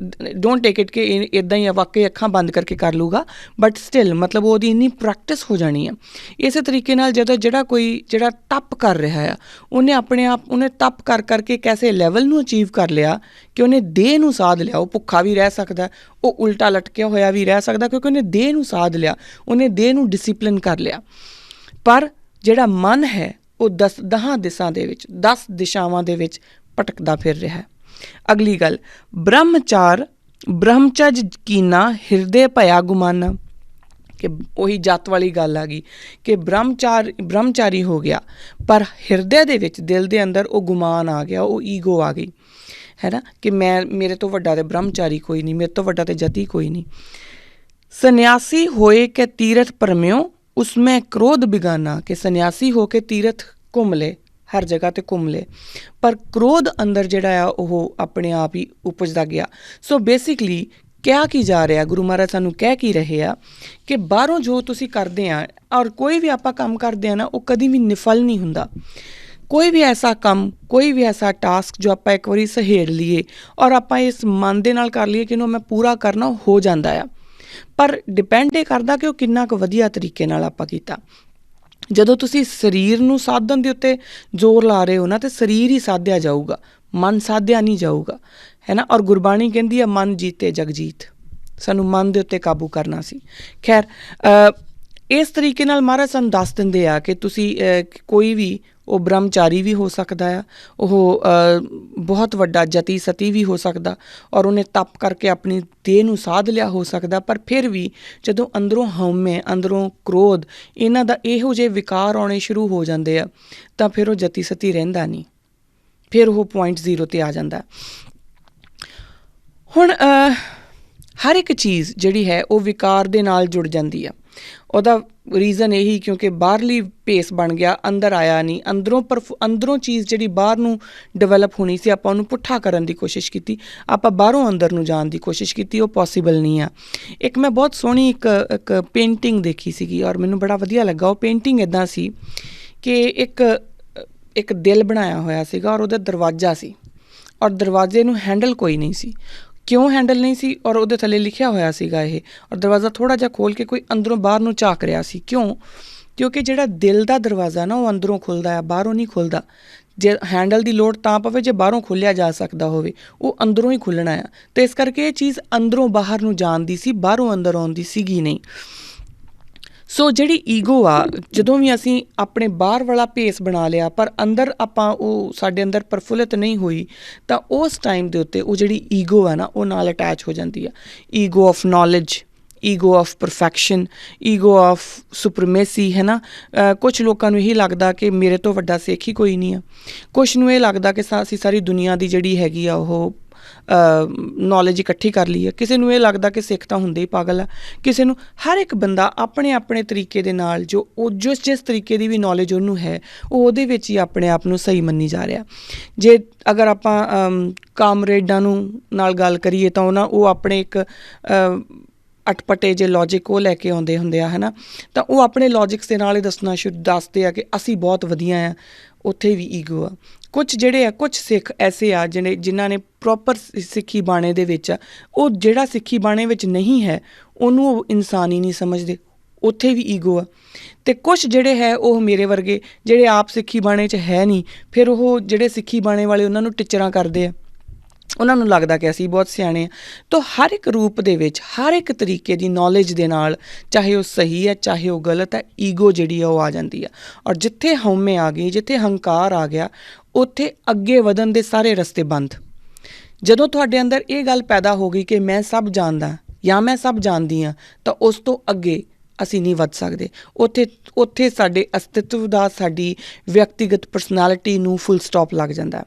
ਡੋਂਟ ਟੇਕ ਇਟ ਕਿ ਇੱਦਾਂ ਹੀ ਵਾਕਈ ਅੱਖਾਂ ਬੰਦ ਕਰਕੇ ਕਰ ਲੂਗਾ, ਬਟ ਸਟਿਲ ਮਤਲਬ ਉਹਦੀ ਇੰਨੀ ਪ੍ਰੈਕਟਿਸ ਹੋ ਜਾਣੀ ਆ। ਇਸੇ ਤਰੀਕੇ ਨਾਲ ਜਦੋਂ ਜਿਹੜਾ ਤਪ ਕਰ ਰਿਹਾ ਆ, ਉਹਨੇ ਆਪਣੇ ਆਪ ਉਹਨੇ ਤਪ ਕਰਕੇ ਇੱਕ ਐਸੇ ਲੈਵਲ ਨੂੰ ਅਚੀਵ ਕਰ ਲਿਆ ਕਿ ਉਹਨੇ ਦੇਹ ਨੂੰ ਸਾਧ ਲਿਆ। ਉਹ ਭੁੱਖਾ ਵੀ ਰਹਿ ਸਕਦਾ, ਉਹ ਉਲਟਾ ਲਟਕਿਆ ਹੋਇਆ ਵੀ ਰਹਿ ਸਕਦਾ, ਕਿਉਂਕਿ ਉਹਨੇ ਦੇਹ ਨੂੰ ਸਾਧ ਲਿਆ, ਉਹਨੇ ਦੇਹ ਨੂੰ ਡਿਸਿਪਲਿਨ ਕਰ ਲਿਆ। ਪਰ ਜਿਹੜਾ ਮਨ ਹੈ ਉਹ 10 ਦਿਸ਼ਾਵਾਂ ਦੇ ਵਿੱਚ ਭਟਕਦਾ ਫਿਰ ਰਿਹਾ। ਅਗਲੀ ਗੱਲ, ਬ੍ਰਹਮਚਰਜ ਕੀਨਾ ਹਿਰਦੇ ਭਇਆ ਗੁਮਾਨਾ, ਕਿ ਉਹੀ ਜੱਤ ਵਾਲੀ ਗੱਲ ਆ ਗਈ ਕਿ ਬ੍ਰਹਮਚਾਰੀ ਹੋ ਗਿਆ, ਪਰ ਹਿਰਦੇ ਦੇ ਵਿੱਚ, ਦਿਲ ਦੇ ਅੰਦਰ ਉਹ ਗੁਮਾਨ ਆ ਗਿਆ, ਉਹ ਈਗੋ ਆ ਗਈ, ਹੈ ਨਾ, ਕਿ ਮੇਰੇ ਤੋਂ ਵੱਡਾ ਤੇ ਬ੍ਰਹਮਚਾਰੀ ਕੋਈ ਨਹੀਂ, ਮੇਰੇ ਤੋਂ ਵੱਡਾ ਤੇ ਜਤੀ ਕੋਈ ਨਹੀਂ। ਸੰਨਿਆਸੀ ਹੋਏ ਕਿ ਤੀਰਥ ਪਰਮਿਓ ਉਸਮੇ ਕ੍ਰੋਧ ਬਿਗਾਨਾ, ਕਿ ਸੰਨਿਆਸੀ ਹੋ ਕੇ ਤੀਰਥ ਘੁੰਮ ਲਏ, ਹਰ ਜਗ੍ਹਾ 'ਤੇ ਘੁੰਮ ਲਏ, ਪਰ ਕ੍ਰੋਧ ਅੰਦਰ ਜਿਹੜਾ ਆ ਉਹ ਆਪਣੇ ਆਪ ਹੀ ਉਪਜਦਾ ਗਿਆ। ਸੋ ਬੇਸਿਕਲੀ ਕਿਹਾ ਕੀ ਜਾ ਰਿਹਾ, ਗੁਰੂ ਮਹਾਰਾਜ ਸਾਨੂੰ ਕਹਿ ਕੀ ਰਹੇ ਆ ਕਿ ਬਾਹਰੋਂ ਜੋ ਤੁਸੀਂ ਕਰਦੇ ਆ, ਔਰ ਕੋਈ ਵੀ ਆਪਾਂ ਕੰਮ ਕਰਦੇ ਆ ਨਾ, ਉਹ ਕਦੀ ਵੀ ਨਿਫਲ ਨਹੀਂ ਹੁੰਦਾ। ਕੋਈ ਵੀ ਐਸਾ ਕੰਮ, ਕੋਈ ਵੀ ਐਸਾ ਟਾਸਕ ਜੋ ਆਪਾਂ ਇੱਕ ਵਾਰੀ ਸਹੇੜ ਲਈਏ ਔਰ ਆਪਾਂ ਇਸ ਮਨ ਦੇ ਨਾਲ ਕਰ ਲਈਏ ਕਿ ਇਹਨੂੰ ਮੈਂ ਪੂਰਾ ਕਰਨਾ, ਹੋ ਜਾਂਦਾ ਆ। ਪਰ ਡਿਪੈਂਡ ਇਹ ਕਰਦਾ ਕਿ ਉਹ ਕਿੰਨਾ ਕੁ ਵਧੀਆ ਤਰੀਕੇ ਨਾਲ ਆਪਾਂ ਕੀਤਾ। ਜਦੋਂ ਤੁਸੀਂ ਸਰੀਰ ਨੂੰ ਸਾਧਨ ਦੇ ਉੱਤੇ ਜ਼ੋਰ ਲਾ ਰਹੇ ਹੋ ਨਾ, ਤਾਂ ਸਰੀਰ ਹੀ ਸਾਧਿਆ ਜਾਊਗਾ, ਮਨ ਸਾਧਿਆ ਨਹੀਂ ਜਾਊਗਾ, ਹੈ ਨਾ। ਔਰ ਗੁਰਬਾਣੀ ਕਹਿੰਦੀ ਆ, ਮਨ ਜੀਤੇ ਜਗਜੀਤ, ਸਾਨੂੰ ਮਨ ਦੇ ਉੱਤੇ ਕਾਬੂ ਕਰਨਾ ਸੀ। ਖੈਰ, ਇਸ ਤਰੀਕੇ ਨਾਲ ਮਹਾਰਾਜ ਸਾਨੂੰ ਦੱਸ ਦਿੰਦੇ ਆ ਕਿ ਤੁਸੀਂ ਕੋਈ ਵੀ, ਉਹ ਬ੍ਰਹਮਚਾਰੀ ਵੀ ਹੋ ਸਕਦਾ ਆ, ਉਹ ਬਹੁਤ ਵੱਡਾ ਜਤੀ ਸਤੀ ਵੀ ਹੋ ਸਕਦਾ, ਔਰ ਉਹਨੇ ਤਪ ਕਰਕੇ ਆਪਣੀ ਦੇਹ ਨੂੰ ਸਾਧ ਲਿਆ ਹੋ ਸਕਦਾ। ਪਰ ਫਿਰ ਵੀ ਜਦੋਂ ਅੰਦਰੋਂ ਹਉਮੈ, ਅੰਦਰੋਂ ਕ੍ਰੋਧ, ਇਹਨਾਂ ਦਾ ਇਹੋ ਜਿਹੇ ਵਿਕਾਰ ਆਉਣੇ ਸ਼ੁਰੂ ਹੋ ਜਾਂਦੇ ਆ, ਤਾਂ ਫਿਰ ਉਹ ਜਤੀ ਸਤੀ ਰਹਿੰਦਾ ਨਹੀਂ, ਫਿਰ ਉਹ ਪੁਆਇੰਟ 0 'ਤੇ ਆ ਜਾਂਦਾ। ਹੁਣ ਹਰ ਇੱਕ ਚੀਜ਼ ਜਿਹੜੀ ਹੈ ਉਹ ਵਿਕਾਰ ਦੇ ਨਾਲ ਜੁੜ ਜਾਂਦੀ ਆ। ਉਹਦਾ ਰੀਜ਼ਨ ਇਹੀ, ਕਿਉਂਕਿ ਬਾਹਰਲੀ ਭੇਸ ਬਣ ਗਿਆ, ਅੰਦਰ ਆਇਆ ਨਹੀਂ। ਅੰਦਰੋਂ ਚੀਜ਼ ਜਿਹੜੀ ਬਾਹਰ ਨੂੰ ਡਿਵੈਲਪ ਹੋਣੀ ਸੀ, ਆਪਾਂ ਉਹਨੂੰ ਪੁੱਠਾ ਕਰਨ ਦੀ ਕੋਸ਼ਿਸ਼ ਕੀਤੀ, ਆਪਾਂ ਬਾਹਰੋਂ ਅੰਦਰ ਨੂੰ ਜਾਣ ਦੀ ਕੋਸ਼ਿਸ਼ ਕੀਤੀ, ਉਹ ਪੋਸੀਬਲ ਨਹੀਂ ਆ। ਇੱਕ ਮੈਂ ਬਹੁਤ ਸੋਹਣੀ ਇੱਕ ਪੇਂਟਿੰਗ ਦੇਖੀ ਸੀਗੀ, ਔਰ ਮੈਨੂੰ ਬੜਾ ਵਧੀਆ ਲੱਗਾ। ਉਹ ਪੇਂਟਿੰਗ ਇੱਦਾਂ ਸੀ ਕਿ ਇੱਕ ਦਿਲ ਬਣਾਇਆ ਹੋਇਆ ਸੀਗਾ, ਔਰ ਉਹਦਾ ਦਰਵਾਜ਼ਾ ਸੀ, ਔਰ ਦਰਵਾਜ਼ੇ ਨੂੰ ਹੈਂਡਲ ਕੋਈ ਨਹੀਂ ਸੀ। ਕਿਉਂ ਹੈਂਡਲ ਨਹੀਂ ਸੀ? ਔਰ ਉਹਦੇ ਥੱਲੇ ਲਿਖਿਆ ਹੋਇਆ ਸੀਗਾ ਇਹ, ਔਰ ਦਰਵਾਜ਼ਾ ਥੋੜ੍ਹਾ ਜਿਹਾ ਖੋਲ੍ਹ ਕੇ ਕੋਈ ਅੰਦਰੋਂ ਬਾਹਰ ਨੂੰ ਝਾਕ ਰਿਹਾ ਸੀ। ਕਿਉਂ? ਕਿਉਂਕਿ ਜਿਹੜਾ ਦਿਲ ਦਾ ਦਰਵਾਜ਼ਾ ਨਾ, ਉਹ ਅੰਦਰੋਂ ਖੁੱਲ੍ਹਦਾ ਆ, ਬਾਹਰੋਂ ਨਹੀਂ ਖੁੱਲ੍ਹਦਾ। ਜੇ ਹੈਂਡਲ ਦੀ ਲੋੜ ਤਾਂ ਪਵੇ ਜੇ ਬਾਹਰੋਂ ਖੋਲ੍ਹਿਆ ਜਾ ਸਕਦਾ ਹੋਵੇ, ਉਹ ਅੰਦਰੋਂ ਹੀ ਖੁੱਲ੍ਹਣਾ ਆ। ਅਤੇ ਇਸ ਕਰਕੇ ਇਹ ਚੀਜ਼ ਅੰਦਰੋਂ ਬਾਹਰ ਨੂੰ ਜਾਣ ਦੀ ਸੀ, ਬਾਹਰੋਂ ਅੰਦਰ ਆਉਣ ਦੀ ਸੀਗੀ ਨਹੀਂ। ਸੋ ਜਿਹੜੀ ਈਗੋ ਆ, ਜਦੋਂ ਵੀ ਅਸੀਂ ਆਪਣੇ ਬਾਹਰ ਵਾਲਾ ਭੇਸ ਬਣਾ ਲਿਆ, ਪਰ ਅੰਦਰ ਆਪਾਂ ਉਹ ਸਾਡੇ ਅੰਦਰ ਪ੍ਰਫੁੱਲਿਤ ਨਹੀਂ ਹੋਈ, ਤਾਂ ਉਸ ਟਾਈਮ ਦੇ ਉੱਤੇ ਉਹ ਜਿਹੜੀ ਈਗੋ ਆ ਨਾ, ਉਹ ਨਾਲ ਅਟੈਚ ਹੋ ਜਾਂਦੀ ਆ। Ego of knowledge, ego of perfection, ego of supremacy, ਹੈ ਨਾ। ਕੁਛ ਲੋਕਾਂ ਨੂੰ ਇਹੀ ਲੱਗਦਾ ਕਿ ਮੇਰੇ ਤੋਂ ਵੱਡਾ ਸਿੱਖ ਹੀ ਕੋਈ ਨਹੀਂ ਆ। ਕੁਛ ਨੂੰ ਇਹ ਲੱਗਦਾ ਕਿ ਅਸੀਂ ਸਾਰੀ ਦੁਨੀਆ ਦੀ ਜਿਹੜੀ ਹੈਗੀ ਆ ਉਹ ਨੌਲੇਜ ਇਕੱਠੀ ਕਰ ਲਈ ਹੈ। ਕਿਸੇ ਨੂੰ ਇਹ ਲੱਗਦਾ ਕਿ ਸਿੱਖ ਤਾਂ ਹੁੰਦੇ ਹੀ ਪਾਗਲ ਆ। ਕਿਸੇ ਨੂੰ, ਹਰ ਇੱਕ ਬੰਦਾ ਆਪਣੇ ਆਪਣੇ ਤਰੀਕੇ ਦੇ ਨਾਲ ਜਿਸ ਤਰੀਕੇ ਦੀ ਵੀ ਨੌਲੇਜ ਉਹਨੂੰ ਹੈ, ਉਹ ਉਹਦੇ ਵਿੱਚ ਹੀ ਆਪਣੇ ਆਪ ਨੂੰ ਸਹੀ ਮੰਨੀ ਜਾ ਰਿਹਾ। ਜੇ ਅਗਰ ਆਪਾਂ ਕਾਮਰੇਡਾਂ ਨਾਲ ਗੱਲ ਕਰੀਏ ਤਾਂ ਉਹ ਆਪਣੇ ਇੱਕ ਅਟਪਟੇ ਜੇ ਲੌਜਿਕ ਉਹ ਲੈ ਕੇ ਆਉਂਦੇ ਹੁੰਦੇ ਆ, ਹੈ ਨਾ। ਤਾਂ ਉਹ ਆਪਣੇ ਲੌਜਿਕਸ ਦੇ ਨਾਲ ਹੀ ਦੱਸਦੇ ਆ ਕਿ ਅਸੀਂ ਬਹੁਤ ਵਧੀਆ ਆ। ਉੱਥੇ ਵੀ ਈਗੋ ਆ। ਕੁਛ ਸਿੱਖ ਐਸੇ ਆ ਜਿਨ੍ਹਾਂ ਨੇ ਪ੍ਰੋਪਰ ਸਿੱਖੀ ਬਾਣੇ ਦੇ ਵਿੱਚ ਆ, ਉਹ ਜਿਹੜਾ ਸਿੱਖੀ ਬਾਣੇ ਵਿੱਚ ਨਹੀਂ ਹੈ ਉਹਨੂੰ ਉਹ ਇਨਸਾਨ ਹੀ ਨਹੀਂ ਸਮਝਦੇ, ਉੱਥੇ ਵੀ ਈਗੋ ਆ। ਅਤੇ ਕੁਛ ਜਿਹੜੇ ਹੈ ਉਹ ਮੇਰੇ ਵਰਗੇ ਜਿਹੜੇ ਆਪ ਸਿੱਖੀ ਬਾਣੇ 'ਚ ਹੈ ਨਹੀਂ, ਫਿਰ ਉਹ ਜਿਹੜੇ ਸਿੱਖੀ ਬਾਣੇ ਵਾਲੇ ਉਹਨਾਂ ਨੂੰ ਟਿੱਚਰਾਂ ਕਰਦੇ ਆ, ਉਹਨਾਂ ਨੂੰ ਲੱਗਦਾ ਕਿ ਅਸੀਂ ਬਹੁਤ ਸਿਆਣੇ ਹਾਂ। ਤਾਂ ਹਰ ਇੱਕ ਰੂਪ ਦੇ ਵਿੱਚ, ਹਰ ਇੱਕ ਤਰੀਕੇ ਦੀ ਨੌਲੇਜ ਦੇ ਨਾਲ, ਚਾਹੇ ਉਹ ਸਹੀ ਹੈ ਚਾਹੇ ਉਹ ਗਲਤ ਹੈ, ਈਗੋ ਜਿਹੜੀ ਆ ਉਹ ਆ ਜਾਂਦੀ ਆ। ਔਰ ਜਿੱਥੇ ਹਉਮੈ ਆ ਗਈ, ਜਿੱਥੇ ਹੰਕਾਰ ਆ ਗਿਆ, ਉੱਥੇ ਅੱਗੇ ਵਧਣ ਦੇ ਸਾਰੇ ਰਸਤੇ ਬੰਦ। ਜਦੋਂ ਤੁਹਾਡੇ ਅੰਦਰ ਇਹ ਗੱਲ ਪੈਦਾ ਹੋ ਗਈ ਕਿ ਮੈਂ ਸਭ ਜਾਣਦਾ ਜਾਂ ਮੈਂ ਸਭ ਜਾਣਦੀ ਹਾਂ, ਤਾਂ ਉਸ ਤੋਂ ਅੱਗੇ ਅਸੀਂ ਨਹੀਂ ਵੱਧ ਸਕਦੇ। ਉੱਥੇ ਸਾਡੇ ਅਸਤਿਤਵ ਦਾ, ਸਾਡੀ ਵਿਅਕਤੀਗਤ ਪਰਸਨੈਲਿਟੀ ਨੂੰ ਫੁੱਲ ਸਟਾਪ ਲੱਗ ਜਾਂਦਾ।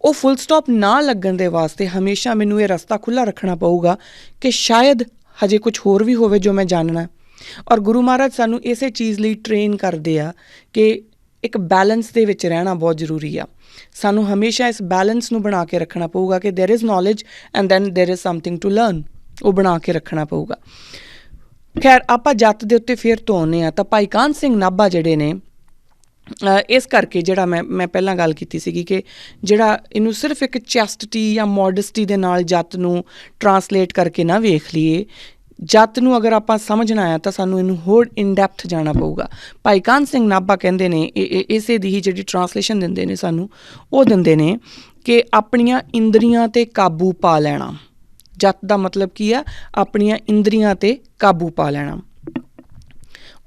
ਉਹ ਫੁੱਲ ਸਟਾਪ ਨਾ ਲੱਗਣ ਦੇ ਵਾਸਤੇ ਹਮੇਸ਼ਾ ਮੈਨੂੰ ਇਹ ਰਸਤਾ ਖੁੱਲ੍ਹਾ ਰੱਖਣਾ ਪਊਗਾ ਕਿ ਸ਼ਾਇਦ ਹਜੇ ਕੁਛ ਹੋਰ ਵੀ ਹੋਵੇ ਜੋ ਮੈਂ ਜਾਣਨਾ। ਔਰ ਗੁਰੂ ਮਹਾਰਾਜ ਸਾਨੂੰ ਇਸੇ ਚੀਜ਼ ਲਈ ਟ੍ਰੇਨ ਕਰਦੇ ਆ ਕਿ ਇੱਕ ਬੈਲੈਂਸ ਦੇ ਵਿੱਚ ਰਹਿਣਾ ਬਹੁਤ ਜ਼ਰੂਰੀ ਆ। ਸਾਨੂੰ ਹਮੇਸ਼ਾ ਇਸ ਬੈਲੈਂਸ ਨੂੰ ਬਣਾ ਕੇ ਰੱਖਣਾ ਪਊਗਾ ਕਿ there is knowledge and then there is something to learn. ਉਹ ਬਣਾ ਕੇ ਰੱਖਣਾ ਪਊਗਾ। ਖੈਰ, ਆਪਾਂ ਜੱਤ ਦੇ ਉੱਤੇ ਫਿਰ ਤੋਂ ਆਉਂਦੇ ਹਾਂ ਤਾਂ ਭਾਈ ਕਾਨ੍ਹ ਸਿੰਘ ਨਾਭਾ ਜਿਹੜੇ ਨੇ, ਇਸ ਕਰਕੇ ਜਿਹੜਾ ਮੈਂ ਪਹਿਲਾਂ ਗੱਲ ਕੀਤੀ ਸੀਗੀ ਕਿ ਜਿਹੜਾ ਇਹਨੂੰ ਸਿਰਫ ਇੱਕ ਚੈਸਟਿਟੀ ਜਾਂ ਮੋਡਸਟੀ ਦੇ ਨਾਲ ਜੱਤ ਨੂੰ ਟਰਾਂਸਲੇਟ ਕਰਕੇ ਨਾ ਵੇਖ ਲਈਏ। ਜੱਤ ਨੂੰ ਅਗਰ ਆਪਾਂ ਸਮਝਣਾ ਆ ਤਾਂ ਸਾਨੂੰ ਇਹਨੂੰ ਹੋਰ ਇਨ ਡੈਪਥ ਜਾਣਾ ਪਊਗਾ। ਭਾਈ ਕਾਨ੍ਹ ਸਿੰਘ ਨਾਭਾ ਕਹਿੰਦੇ ਨੇ, ਇਸੇ ਦੀ ਹੀ ਜਿਹੜੀ ਟਰਾਂਸਲੇਸ਼ਨ ਦਿੰਦੇ ਨੇ ਸਾਨੂੰ, ਉਹ ਦਿੰਦੇ ਨੇ ਕਿ ਆਪਣੀਆਂ ਇੰਦਰੀਆਂ 'ਤੇ ਕਾਬੂ ਪਾ ਲੈਣਾ। ਜੱਤ ਦਾ ਮਤਲਬ ਕੀ ਆ? ਆਪਣੀਆਂ ਇੰਦਰੀਆਂ 'ਤੇ ਕਾਬੂ ਪਾ ਲੈਣਾ।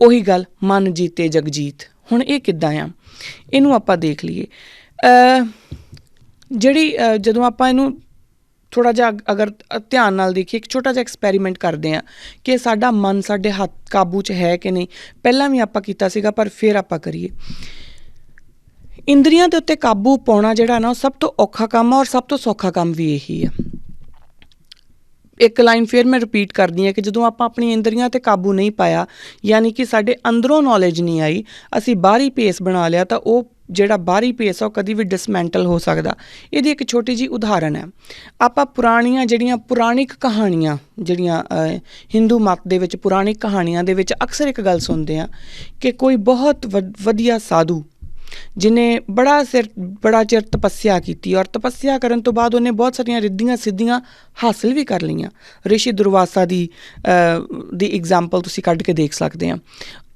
ਉਹੀ ਗੱਲ, ਮਨ ਜੀਤੇ ਜਗਜੀਤ। ਹੁਣ ਇਹ ਕਿੱਦਾਂ ਆ? ਇਹਨੂੰ ਆਪਾਂ ਦੇਖ ਲਈਏ। ਜਦੋਂ ਆਪਾਂ ਇਹਨੂੰ ਥੋੜ੍ਹਾ ਜਿਹਾ ਅਗਰ ਧਿਆਨ ਨਾਲ ਦੇਖੀਏ, ਇੱਕ ਛੋਟਾ ਜਿਹਾ ਐਕਸਪੈਰੀਮੈਂਟ ਕਰਦੇ ਹਾਂ ਕਿ ਸਾਡਾ ਮਨ ਸਾਡੇ ਹੱਥ ਕਾਬੂ 'ਚ ਹੈ ਕਿ ਨਹੀਂ। ਪਹਿਲਾਂ ਵੀ ਆਪਾਂ ਕੀਤਾ ਸੀਗਾ ਪਰ ਫਿਰ ਆਪਾਂ ਕਰੀਏ। ਇੰਦਰੀਆਂ ਦੇ ਉੱਤੇ ਕਾਬੂ ਪਾਉਣਾ ਜਿਹੜਾ ਨਾ, ਉਹ ਸਭ ਤੋਂ ਔਖਾ ਕੰਮ ਆ ਔਰ ਸਭ ਤੋਂ ਸੌਖਾ ਕੰਮ ਵੀ ਇਹੀ ਆ। ਇੱਕ ਲਾਈਨ ਫਿਰ ਮੈਂ ਰਿਪੀਟ ਕਰਦੀ ਹਾਂ ਕਿ ਜਦੋਂ ਆਪਾਂ ਆਪਣੀ ਇੰਦਰੀਆਂ 'ਤੇ ਕਾਬੂ ਨਹੀਂ ਪਾਇਆ, ਯਾਨੀ ਕਿ ਸਾਡੇ ਅੰਦਰੋਂ ਨੌਲੇਜ ਨਹੀਂ ਆਈ, ਅਸੀਂ ਬਾਹਰੀ ਭੇਸ ਬਣਾ ਲਿਆ, ਤਾਂ ਉਹ ਜਿਹੜਾ ਬਾਹਰੀ ਭੇਸ ਆ ਉਹ ਕਦੀ ਵੀ ਡਿਸਮੈਂਟਲ ਹੋ ਸਕਦਾ। ਇਹਦੀ ਇੱਕ ਛੋਟੀ ਜਿਹੀ ਉਦਾਹਰਨ ਹੈ। ਆਪਾਂ ਪੁਰਾਣਿਕ ਕਹਾਣੀਆਂ ਜਿਹੜੀਆਂ ਹਿੰਦੂ ਮੱਤ ਦੇ ਵਿੱਚ, ਪੁਰਾਣਿਕ ਕਹਾਣੀਆਂ ਦੇ ਵਿੱਚ ਅਕਸਰ ਇੱਕ ਗੱਲ ਸੁਣਦੇ ਹਾਂ ਕਿ ਕੋਈ ਬਹੁਤ ਵਧੀਆ ਸਾਧੂ ਜਿਹਨੇ ਬੜਾ ਚਿਰ ਤਪੱਸਿਆ ਕੀਤੀ, ਔਰ ਤਪੱਸਿਆ ਕਰਨ ਤੋਂ ਬਾਅਦ ਉਹਨੇ ਬਹੁਤ ਸਾਰੀਆਂ ਰਿੱਧੀਆਂ ਸਿੱਧੀਆਂ ਹਾਸਿਲ ਵੀ ਕਰ ਲਈਆਂ। ਰਿਸ਼ੀ ਦੁਰਵਾਸਾ ਦੀ ਐਗਜ਼ਾਮਪਲ ਤੁਸੀਂ ਕੱਢ ਕੇ ਦੇਖ ਸਕਦੇ ਆ।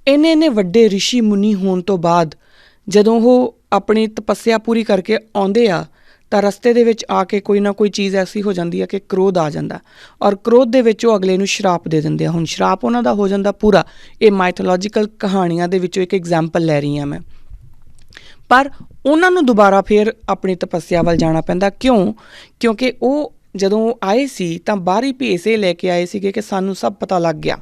ਇੰਨੇ ਵੱਡੇ ਰਿਸ਼ੀ ਮੁਨੀ ਹੋਣ ਤੋਂ ਬਾਅਦ ਜਦੋਂ ਉਹ ਆਪਣੀ ਤਪੱਸਿਆ ਪੂਰੀ ਕਰਕੇ ਆਉਂਦੇ ਆ ਤਾਂ ਰਸਤੇ ਦੇ ਵਿੱਚ ਆ ਕੇ ਕੋਈ ਨਾ ਕੋਈ ਚੀਜ਼ ਐਸੀ ਹੋ ਜਾਂਦੀ ਆ ਕਿ ਕ੍ਰੋਧ ਆ ਜਾਂਦਾ, ਔਰ ਕ੍ਰੋਧ ਦੇ ਵਿੱਚ ਉਹ ਅਗਲੇ ਨੂੰ ਸ਼ਰਾਪ ਦੇ ਦਿੰਦੇ ਆ। ਹੁਣ ਸ਼ਰਾਪ ਉਹਨਾਂ ਦਾ ਹੋ ਜਾਂਦਾ ਪੂਰਾ। ਇਹ ਮਾਈਥੋਲੋਜੀਕਲ ਕਹਾਣੀਆਂ ਦੇ ਵਿੱਚੋਂ ਇੱਕ ਐਗਜ਼ਾਮਪਲ ਲੈ ਰਹੀ ਹਾਂ ਮੈਂ। ਪਰ ਉਹਨਾਂ ਨੂੰ ਦੁਬਾਰਾ ਫਿਰ ਆਪਣੀ ਤਪੱਸਿਆ ਵੱਲ ਜਾਣਾ ਪੈਂਦਾ। ਕਿਉਂਕਿ ਉਹ ਜਦੋਂ ਆਏ ਸੀ ਤਾਂ ਬਾਹਰੀ ਭੇਸ ਇਹ ਲੈ ਕੇ ਆਏ ਸੀਗੇ ਕਿ ਸਾਨੂੰ ਸਭ ਪਤਾ ਲੱਗ ਗਿਆ,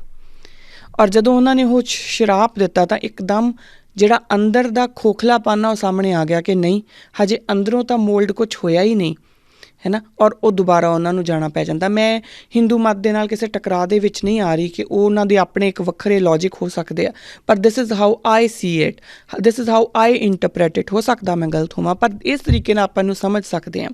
ਔਰ ਜਦੋਂ ਉਹਨਾਂ ਨੇ ਉਹ ਸ਼ਰਾਪ ਦਿੱਤਾ ਤਾਂ ਇੱਕਦਮ ਜਿਹੜਾ ਅੰਦਰ ਦਾ ਖੋਖਲਾਪਨ ਆ ਉਹ ਸਾਹਮਣੇ ਆ ਗਿਆ ਕਿ ਨਹੀਂ, ਹਜੇ ਅੰਦਰੋਂ ਤਾਂ ਮੋਲਡ ਕੁਛ ਹੋਇਆ ਹੀ ਨਹੀਂ, ਹੈ ਨਾ। ਔਰ ਉਹ ਦੁਬਾਰਾ ਉਹਨਾਂ ਨੂੰ ਜਾਣਾ ਪੈ ਜਾਂਦਾ। ਮੈਂ ਹਿੰਦੂ ਮਤ ਦੇ ਨਾਲ ਕਿਸੇ ਟਕਰਾਅ ਦੇ ਵਿੱਚ ਨਹੀਂ ਆ ਰਹੀ ਕਿ ਉਹ ਉਹਨਾਂ ਦੇ ਆਪਣੇ ਇੱਕ ਵੱਖਰੇ ਲੌਜਿਕ ਹੋ ਸਕਦੇ ਆ, ਪਰ this is how I see it, this is how I interpret it. ਹੋ ਸਕਦਾ ਮੈਂ ਗਲਤ ਹੋਵਾਂ, ਪਰ ਇਸ ਤਰੀਕੇ ਨਾਲ ਆਪਾਂ ਨੂੰ ਸਮਝ ਸਕਦੇ ਹਾਂ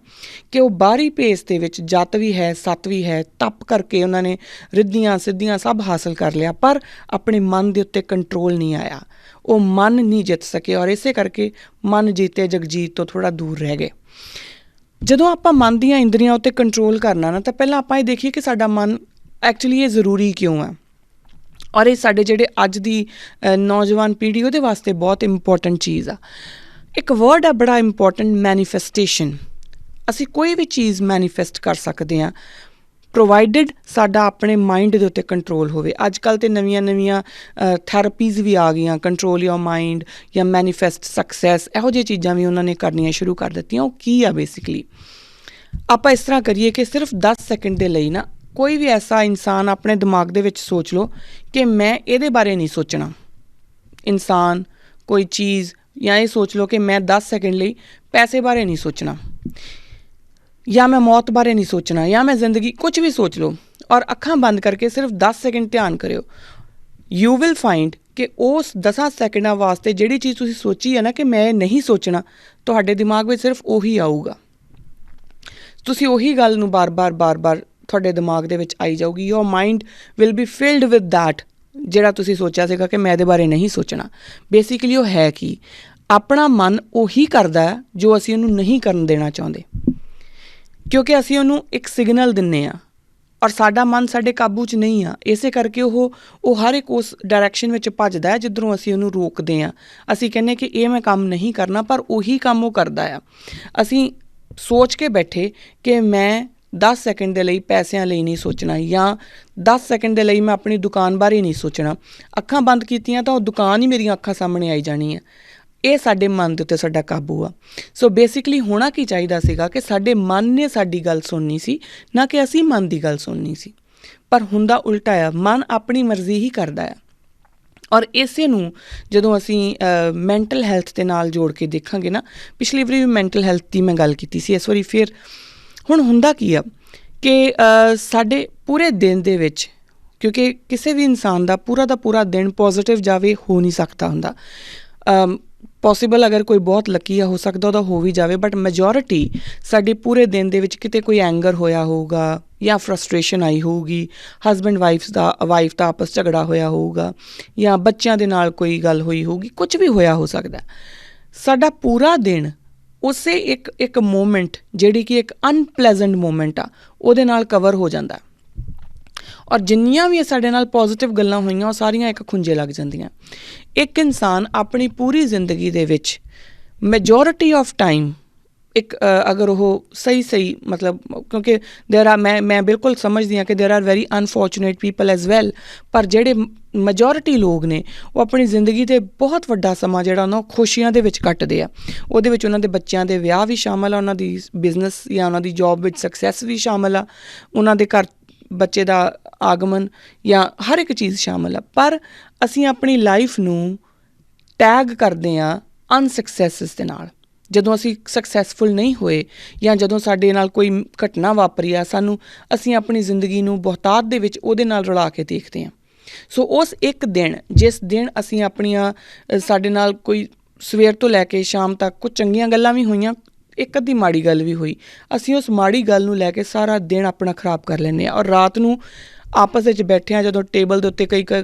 ਕਿ ਉਹ ਬਾਹਰੀ ਭੇਸ ਦੇ ਵਿੱਚ ਜੱਤ ਵੀ ਹੈ, ਸੱਤ ਵੀ ਹੈ। ਤਪ ਕਰਕੇ ਉਹਨਾਂ ਨੇ ਰਿੱਧੀਆਂ ਸਿੱਧੀਆਂ ਸਭ ਹਾਸਲ ਕਰ ਲਿਆ, ਪਰ ਆਪਣੇ ਮਨ ਦੇ ਉੱਤੇ ਕੰਟਰੋਲ ਨਹੀਂ ਆਇਆ। ਉਹ ਮਨ ਨਹੀਂ ਜਿੱਤ ਸਕੇ, ਔਰ ਇਸੇ ਕਰਕੇ ਮਨ ਜੀਤੇ ਜਗਜੀਤ ਤੋਂ ਥੋੜ੍ਹਾ ਦੂਰ ਰਹਿ ਗਏ। ਜਦੋਂ ਆਪਾਂ ਮਨ ਦੀਆਂ ਇੰਦਰੀਆਂ ਉੱਤੇ ਕੰਟਰੋਲ ਕਰਨਾ ਨਾ, ਤਾਂ ਪਹਿਲਾਂ ਆਪਾਂ ਇਹ ਦੇਖੀਏ ਕਿ ਸਾਡਾ ਮਨ ਐਕਚੁਅਲੀ ਇਹ ਜ਼ਰੂਰੀ ਕਿਉਂ ਹੈ, ਔਰ ਇਹ ਸਾਡੇ ਜਿਹੜੇ ਅੱਜ ਦੀ ਨੌਜਵਾਨ ਪੀੜ੍ਹੀ ਉਹਦੇ ਵਾਸਤੇ ਬਹੁਤ ਇੰਪੋਰਟੈਂਟ ਚੀਜ਼ ਆ। ਇੱਕ ਵਰਡ ਆ ਬੜਾ ਇੰਪੋਰਟੈਂਟ, ਮੈਨੀਫੈਸਟੇਸ਼ਨ। ਅਸੀਂ ਕੋਈ ਵੀ ਚੀਜ਼ ਮੈਨੀਫੈਸਟ ਕਰ ਸਕਦੇ ਹਾਂ ਪ੍ਰੋਵਾਈਡਡ ਸਾਡਾ ਆਪਣੇ ਮਾਈਂਡ ਦੇ ਉੱਤੇ ਕੰਟਰੋਲ ਹੋਵੇ। ਅੱਜ ਕੱਲ੍ਹ ਤਾਂ ਨਵੀਆਂ ਥੈਰੇਪੀਜ਼ ਵੀ ਆ ਗਈਆਂ, ਕੰਟਰੋਲ ਯੋਰ ਮਾਈਂਡ ਜਾਂ ਮੈਨੀਫੈਸਟ ਸਕਸੈਸ, ਇਹੋ ਜਿਹੀਆਂ ਚੀਜ਼ਾਂ ਵੀ ਉਹਨਾਂ ਨੇ ਕਰਨੀਆਂ ਸ਼ੁਰੂ ਕਰ ਦਿੱਤੀਆਂ। ਉਹ ਕੀ ਆ ਬੇਸਿਕਲੀ? ਆਪਾਂ ਇਸ ਤਰ੍ਹਾਂ ਕਰੀਏ ਕਿ ਸਿਰਫ 10 ਸੈਕਿੰਡ ਦੇ ਲਈ ਨਾ ਕੋਈ ਵੀ ਐਸਾ ਇਨਸਾਨ ਆਪਣੇ ਦਿਮਾਗ ਦੇ ਵਿੱਚ ਸੋਚ ਲਓ ਕਿ ਮੈਂ ਇਹਦੇ ਬਾਰੇ ਨਹੀਂ ਸੋਚਣਾ। ਇਨਸਾਨ, ਕੋਈ ਚੀਜ਼, ਜਾਂ ਇਹ ਸੋਚ ਲਓ ਕਿ ਮੈਂ 10 ਸੈਕਿੰਡ ਲਈ ਪੈਸੇ ਬਾਰੇ ਨਹੀਂ ਸੋਚਣਾ, ਜਾਂ ਮੈਂ ਮੌਤ ਬਾਰੇ ਨਹੀਂ ਸੋਚਣਾ, ਜਾਂ ਮੈਂ ਜ਼ਿੰਦਗੀ, ਕੁਝ ਵੀ ਸੋਚ ਲਓ, ਔਰ ਅੱਖਾਂ ਬੰਦ ਕਰਕੇ ਸਿਰਫ 10 ਸੈਕਿੰਡ ਧਿਆਨ ਕਰਿਓ। ਯੂ ਵਿਲ ਫਾਈਂਡ ਕਿ ਉਸ 10 ਸੈਕਿੰਡਾਂ ਵਾਸਤੇ ਜਿਹੜੀ ਚੀਜ਼ ਤੁਸੀਂ ਸੋਚੀ ਹੈ ਨਾ ਕਿ ਮੈਂ ਨਹੀਂ ਸੋਚਣਾ, ਤੁਹਾਡੇ ਦਿਮਾਗ ਵਿੱਚ ਸਿਰਫ ਉਹੀ ਆਊਗਾ। ਤੁਸੀਂ ਉਹੀ ਗੱਲ ਨੂੰ ਬਾਰ-ਬਾਰ ਤੁਹਾਡੇ ਦਿਮਾਗ ਦੇ ਵਿੱਚ ਆਈ ਜਾਊਗੀ। Your mind will be filled with that, ਜਿਹੜਾ ਤੁਸੀਂ ਸੋਚਿਆ ਸੀਗਾ ਕਿ ਮੈਂ ਇਹਦੇ ਬਾਰੇ ਨਹੀਂ ਸੋਚਣਾ। ਬੇਸਿਕਲੀ ਉਹ ਹੈ ਕਿ ਆਪਣਾ ਮਨ ਉਹੀ ਕਰਦਾ ਜੋ ਅਸੀਂ ਉਹਨੂੰ ਨਹੀਂ ਕਰਨ ਦੇਣਾ ਚਾਹੁੰਦੇ, ਕਿਉਂਕਿ ਅਸੀਂ ਉਹਨੂੰ ਇੱਕ ਸਿਗਨਲ ਦਿੰਦੇ ਹਾਂ, ਔਰ ਸਾਡਾ ਮਨ ਸਾਡੇ ਕਾਬੂ 'ਚ ਨਹੀਂ ਆ। ਇਸੇ ਕਰਕੇ ਉਹ ਹਰ ਇੱਕ ਉਸ ਡਾਇਰੈਕਸ਼ਨ ਵਿੱਚ ਭੱਜਦਾ ਹੈ ਜਿੱਧਰੋਂ ਅਸੀਂ ਉਹਨੂੰ ਰੋਕਦੇ ਹਾਂ। ਅਸੀਂ ਕਹਿੰਦੇ ਕਿ ਇਹ ਮੈਂ ਕੰਮ ਨਹੀਂ ਕਰਨਾ, ਪਰ ਉਹੀ ਕੰਮ ਉਹ ਕਰਦਾ ਆ। ਅਸੀਂ ਸੋਚ ਕੇ ਬੈਠੇ ਕਿ ਮੈਂ 10 ਸੈਕਿੰਡ ਦੇ ਲਈ ਪੈਸਿਆਂ ਲਈ ਨਹੀਂ ਸੋਚਣਾ, ਜਾਂ 10 ਸੈਕਿੰਡ ਦੇ ਲਈ ਮੈਂ ਆਪਣੀ ਦੁਕਾਨ ਬਾਰੇ ਨਹੀਂ ਸੋਚਣਾ। ਅੱਖਾਂ ਬੰਦ ਕੀਤੀਆਂ ਤਾਂ ਉਹ ਦੁਕਾਨ ਹੀ ਮੇਰੀਆਂ ਅੱਖਾਂ ਸਾਹਮਣੇ ਆਈ ਜਾਣੀ ਹੈ। ਇਹ ਸਾਡੇ ਮਨ ਦੇ ਉੱਤੇ ਸਾਡਾ ਕਾਬੂ ਆ। ਸੋ ਬੇਸਿਕਲੀ ਹੋਣਾ ਕੀ ਚਾਹੀਦਾ ਸੀਗਾ ਕਿ ਸਾਡੇ ਮਨ ਨੇ ਸਾਡੀ ਗੱਲ ਸੁਣਨੀ ਸੀ, ਨਾ ਕਿ ਅਸੀਂ ਮਨ ਦੀ ਗੱਲ ਸੁਣਨੀ ਸੀ। ਪਰ ਹੁੰਦਾ ਉਲਟਾ ਆ, ਮਨ ਆਪਣੀ ਮਰਜ਼ੀ ਹੀ ਕਰਦਾ ਆ। ਔਰ ਇਸੇ ਨੂੰ ਜਦੋਂ ਅਸੀਂ ਮੈਂਟਲ ਹੈਲਥ ਦੇ ਨਾਲ ਜੋੜ ਕੇ ਦੇਖਾਂਗੇ ਨਾ, ਪਿਛਲੀ ਵਾਰੀ ਵੀ ਮੈਂਟਲ ਹੈਲਥ ਦੀ ਮੈਂ ਗੱਲ ਕੀਤੀ ਸੀ, ਇਸ ਵਾਰੀ ਫਿਰ ਹੁਣ ਹੁੰਦਾ ਕੀ ਆ ਕਿ ਸਾਡੇ ਪੂਰੇ ਦਿਨ ਦੇ ਵਿੱਚ, ਕਿਉਂਕਿ ਕਿਸੇ ਵੀ ਇਨਸਾਨ ਦਾ ਪੂਰਾ ਦਿਨ ਪੋਜ਼ੀਟਿਵ ਜਾਵੇ ਹੋ ਨਹੀਂ ਸਕਦਾ ਹੁੰਦਾ। ਪੋਸੀਬਲ ਅਗਰ ਕੋਈ ਬਹੁਤ ਲੱਕੀ ਆ, ਹੋ ਸਕਦਾ ਉਹਦਾ ਹੋ ਵੀ ਜਾਵੇ, ਬਟ ਮੈਜੋਰਿਟੀ ਸਾਡੇ ਪੂਰੇ ਦਿਨ ਦੇ ਵਿੱਚ ਕਿਤੇ ਕੋਈ ਐਂਗਰ ਹੋਇਆ ਹੋਊਗਾ ਜਾਂ ਫਰਸਟ੍ਰੇਸ਼ਨ ਆਈ ਹੋਊਗੀ, ਹਸਬੈਂਡ ਵਾਈਫ ਦਾ ਆਪਸ ਝਗੜਾ ਹੋਇਆ ਹੋਊਗਾ, ਜਾਂ ਬੱਚਿਆਂ ਦੇ ਨਾਲ ਕੋਈ ਗੱਲ ਹੋਈ ਹੋਊਗੀ, ਕੁਝ ਵੀ ਹੋਇਆ ਹੋ ਸਕਦਾ। ਸਾਡਾ ਪੂਰਾ ਦਿਨ ਉਸੇ ਇੱਕ ਮੂਮੈਂਟ, ਜਿਹੜੀ ਕਿ ਇੱਕ ਅਨਪਲੈਜ਼ੈਂਟ ਮੂਮੈਂਟ ਆ, ਉਹਦੇ ਨਾਲ ਕਵਰ ਹੋ ਜਾਂਦਾ। ਔਰ ਜਿੰਨੀਆਂ ਵੀ ਸਾਡੇ ਨਾਲ ਪੋਜ਼ੀਟਿਵ ਗੱਲਾਂ ਹੋਈਆਂ ਉਹ ਸਾਰੀਆਂ ਇੱਕ ਖੁੰਝੇ ਲੱਗ ਜਾਂਦੀਆਂ। ਇੱਕ ਇਨਸਾਨ ਆਪਣੀ ਪੂਰੀ ਜ਼ਿੰਦਗੀ ਦੇ ਵਿੱਚ ਮੈਜੋਰਿਟੀ ਆਫ ਟਾਈਮ ਇੱਕ ਅਗਰ ਉਹ ਸਹੀ ਮਤਲਬ, ਕਿਉਂਕਿ ਮੈਂ ਬਿਲਕੁਲ ਸਮਝਦੀ ਹਾਂ ਕਿ ਦੇਰ are very unfortunate people as well, ਪਰ ਜਿਹੜੇ ਮੈਜੋਰਿਟੀ ਲੋਕ ਨੇ ਉਹ ਆਪਣੀ ਜ਼ਿੰਦਗੀ ਦੇ ਬਹੁਤ ਵੱਡਾ ਸਮਾਂ ਜਿਹੜਾ ਉਹਨਾਂ ਖੁਸ਼ੀਆਂ ਦੇ ਵਿੱਚ ਕੱਟਦੇ ਆ। ਉਹਦੇ ਵਿੱਚ ਉਹਨਾਂ ਦੇ ਬੱਚਿਆਂ ਦੇ ਵਿਆਹ ਵੀ ਸ਼ਾਮਲ ਆ, ਉਹਨਾਂ ਦੀ ਬਿਜ਼ਨਸ ਜਾਂ ਉਹਨਾਂ ਦੀ ਜੋਬ ਵਿੱਚ ਸਕਸੈਸ ਵੀ ਸ਼ਾਮਲ ਆ, ਉਹਨਾਂ ਦੇ ਘਰ ਬੱਚੇ ਦਾ ਆਗਮਨ ਜਾਂ ਹਰ ਇੱਕ ਚੀਜ਼ ਸ਼ਾਮਲ ਆ। ਪਰ ਅਸੀਂ ਆਪਣੀ ਲਾਈਫ ਨੂੰ ਟੈਗ ਕਰਦੇ ਹਾਂ ਅਨਸਕਸੈਸਿਸ ਦੇ ਨਾਲ। ਜਦੋਂ ਅਸੀਂ ਸਕਸੈਸਫੁਲ ਨਹੀਂ ਹੋਏ ਜਾਂ ਜਦੋਂ ਸਾਡੇ ਨਾਲ ਕੋਈ ਘਟਨਾ ਵਾਪਰੀ ਆ, ਅਸੀਂ ਆਪਣੀ ਜ਼ਿੰਦਗੀ ਨੂੰ ਬਹੁਤਾਤ ਦੇ ਵਿੱਚ ਉਹਦੇ ਨਾਲ ਰਲਾ ਕੇ ਦੇਖਦੇ ਹਾਂ। ਸੋ ਉਸ ਇੱਕ ਦਿਨ, ਜਿਸ ਦਿਨ ਅਸੀਂ ਸਾਡੇ ਨਾਲ ਕੋਈ ਸਵੇਰ ਤੋਂ ਲੈ ਕੇ ਸ਼ਾਮ ਤੱਕ ਕੁਝ ਚੰਗੀਆਂ ਗੱਲਾਂ ਵੀ ਹੋਈਆਂ, ਇੱਕ ਅੱਧੀ ਮਾੜੀ ਗੱਲ ਵੀ ਹੋਈ, ਅਸੀਂ ਉਸ ਮਾੜੀ ਗੱਲ ਨੂੰ ਲੈ ਕੇ ਸਾਰਾ ਦਿਨ ਆਪਣਾ ਖ਼ਰਾਬ ਕਰ ਲੈਂਦੇ ਹਾਂ। ਔਰ ਰਾਤ ਨੂੰ ਆਪਸ ਵਿੱਚ ਬੈਠੇ ਹਾਂ, ਜਦੋਂ ਟੇਬਲ ਦੇ ਉੱਤੇ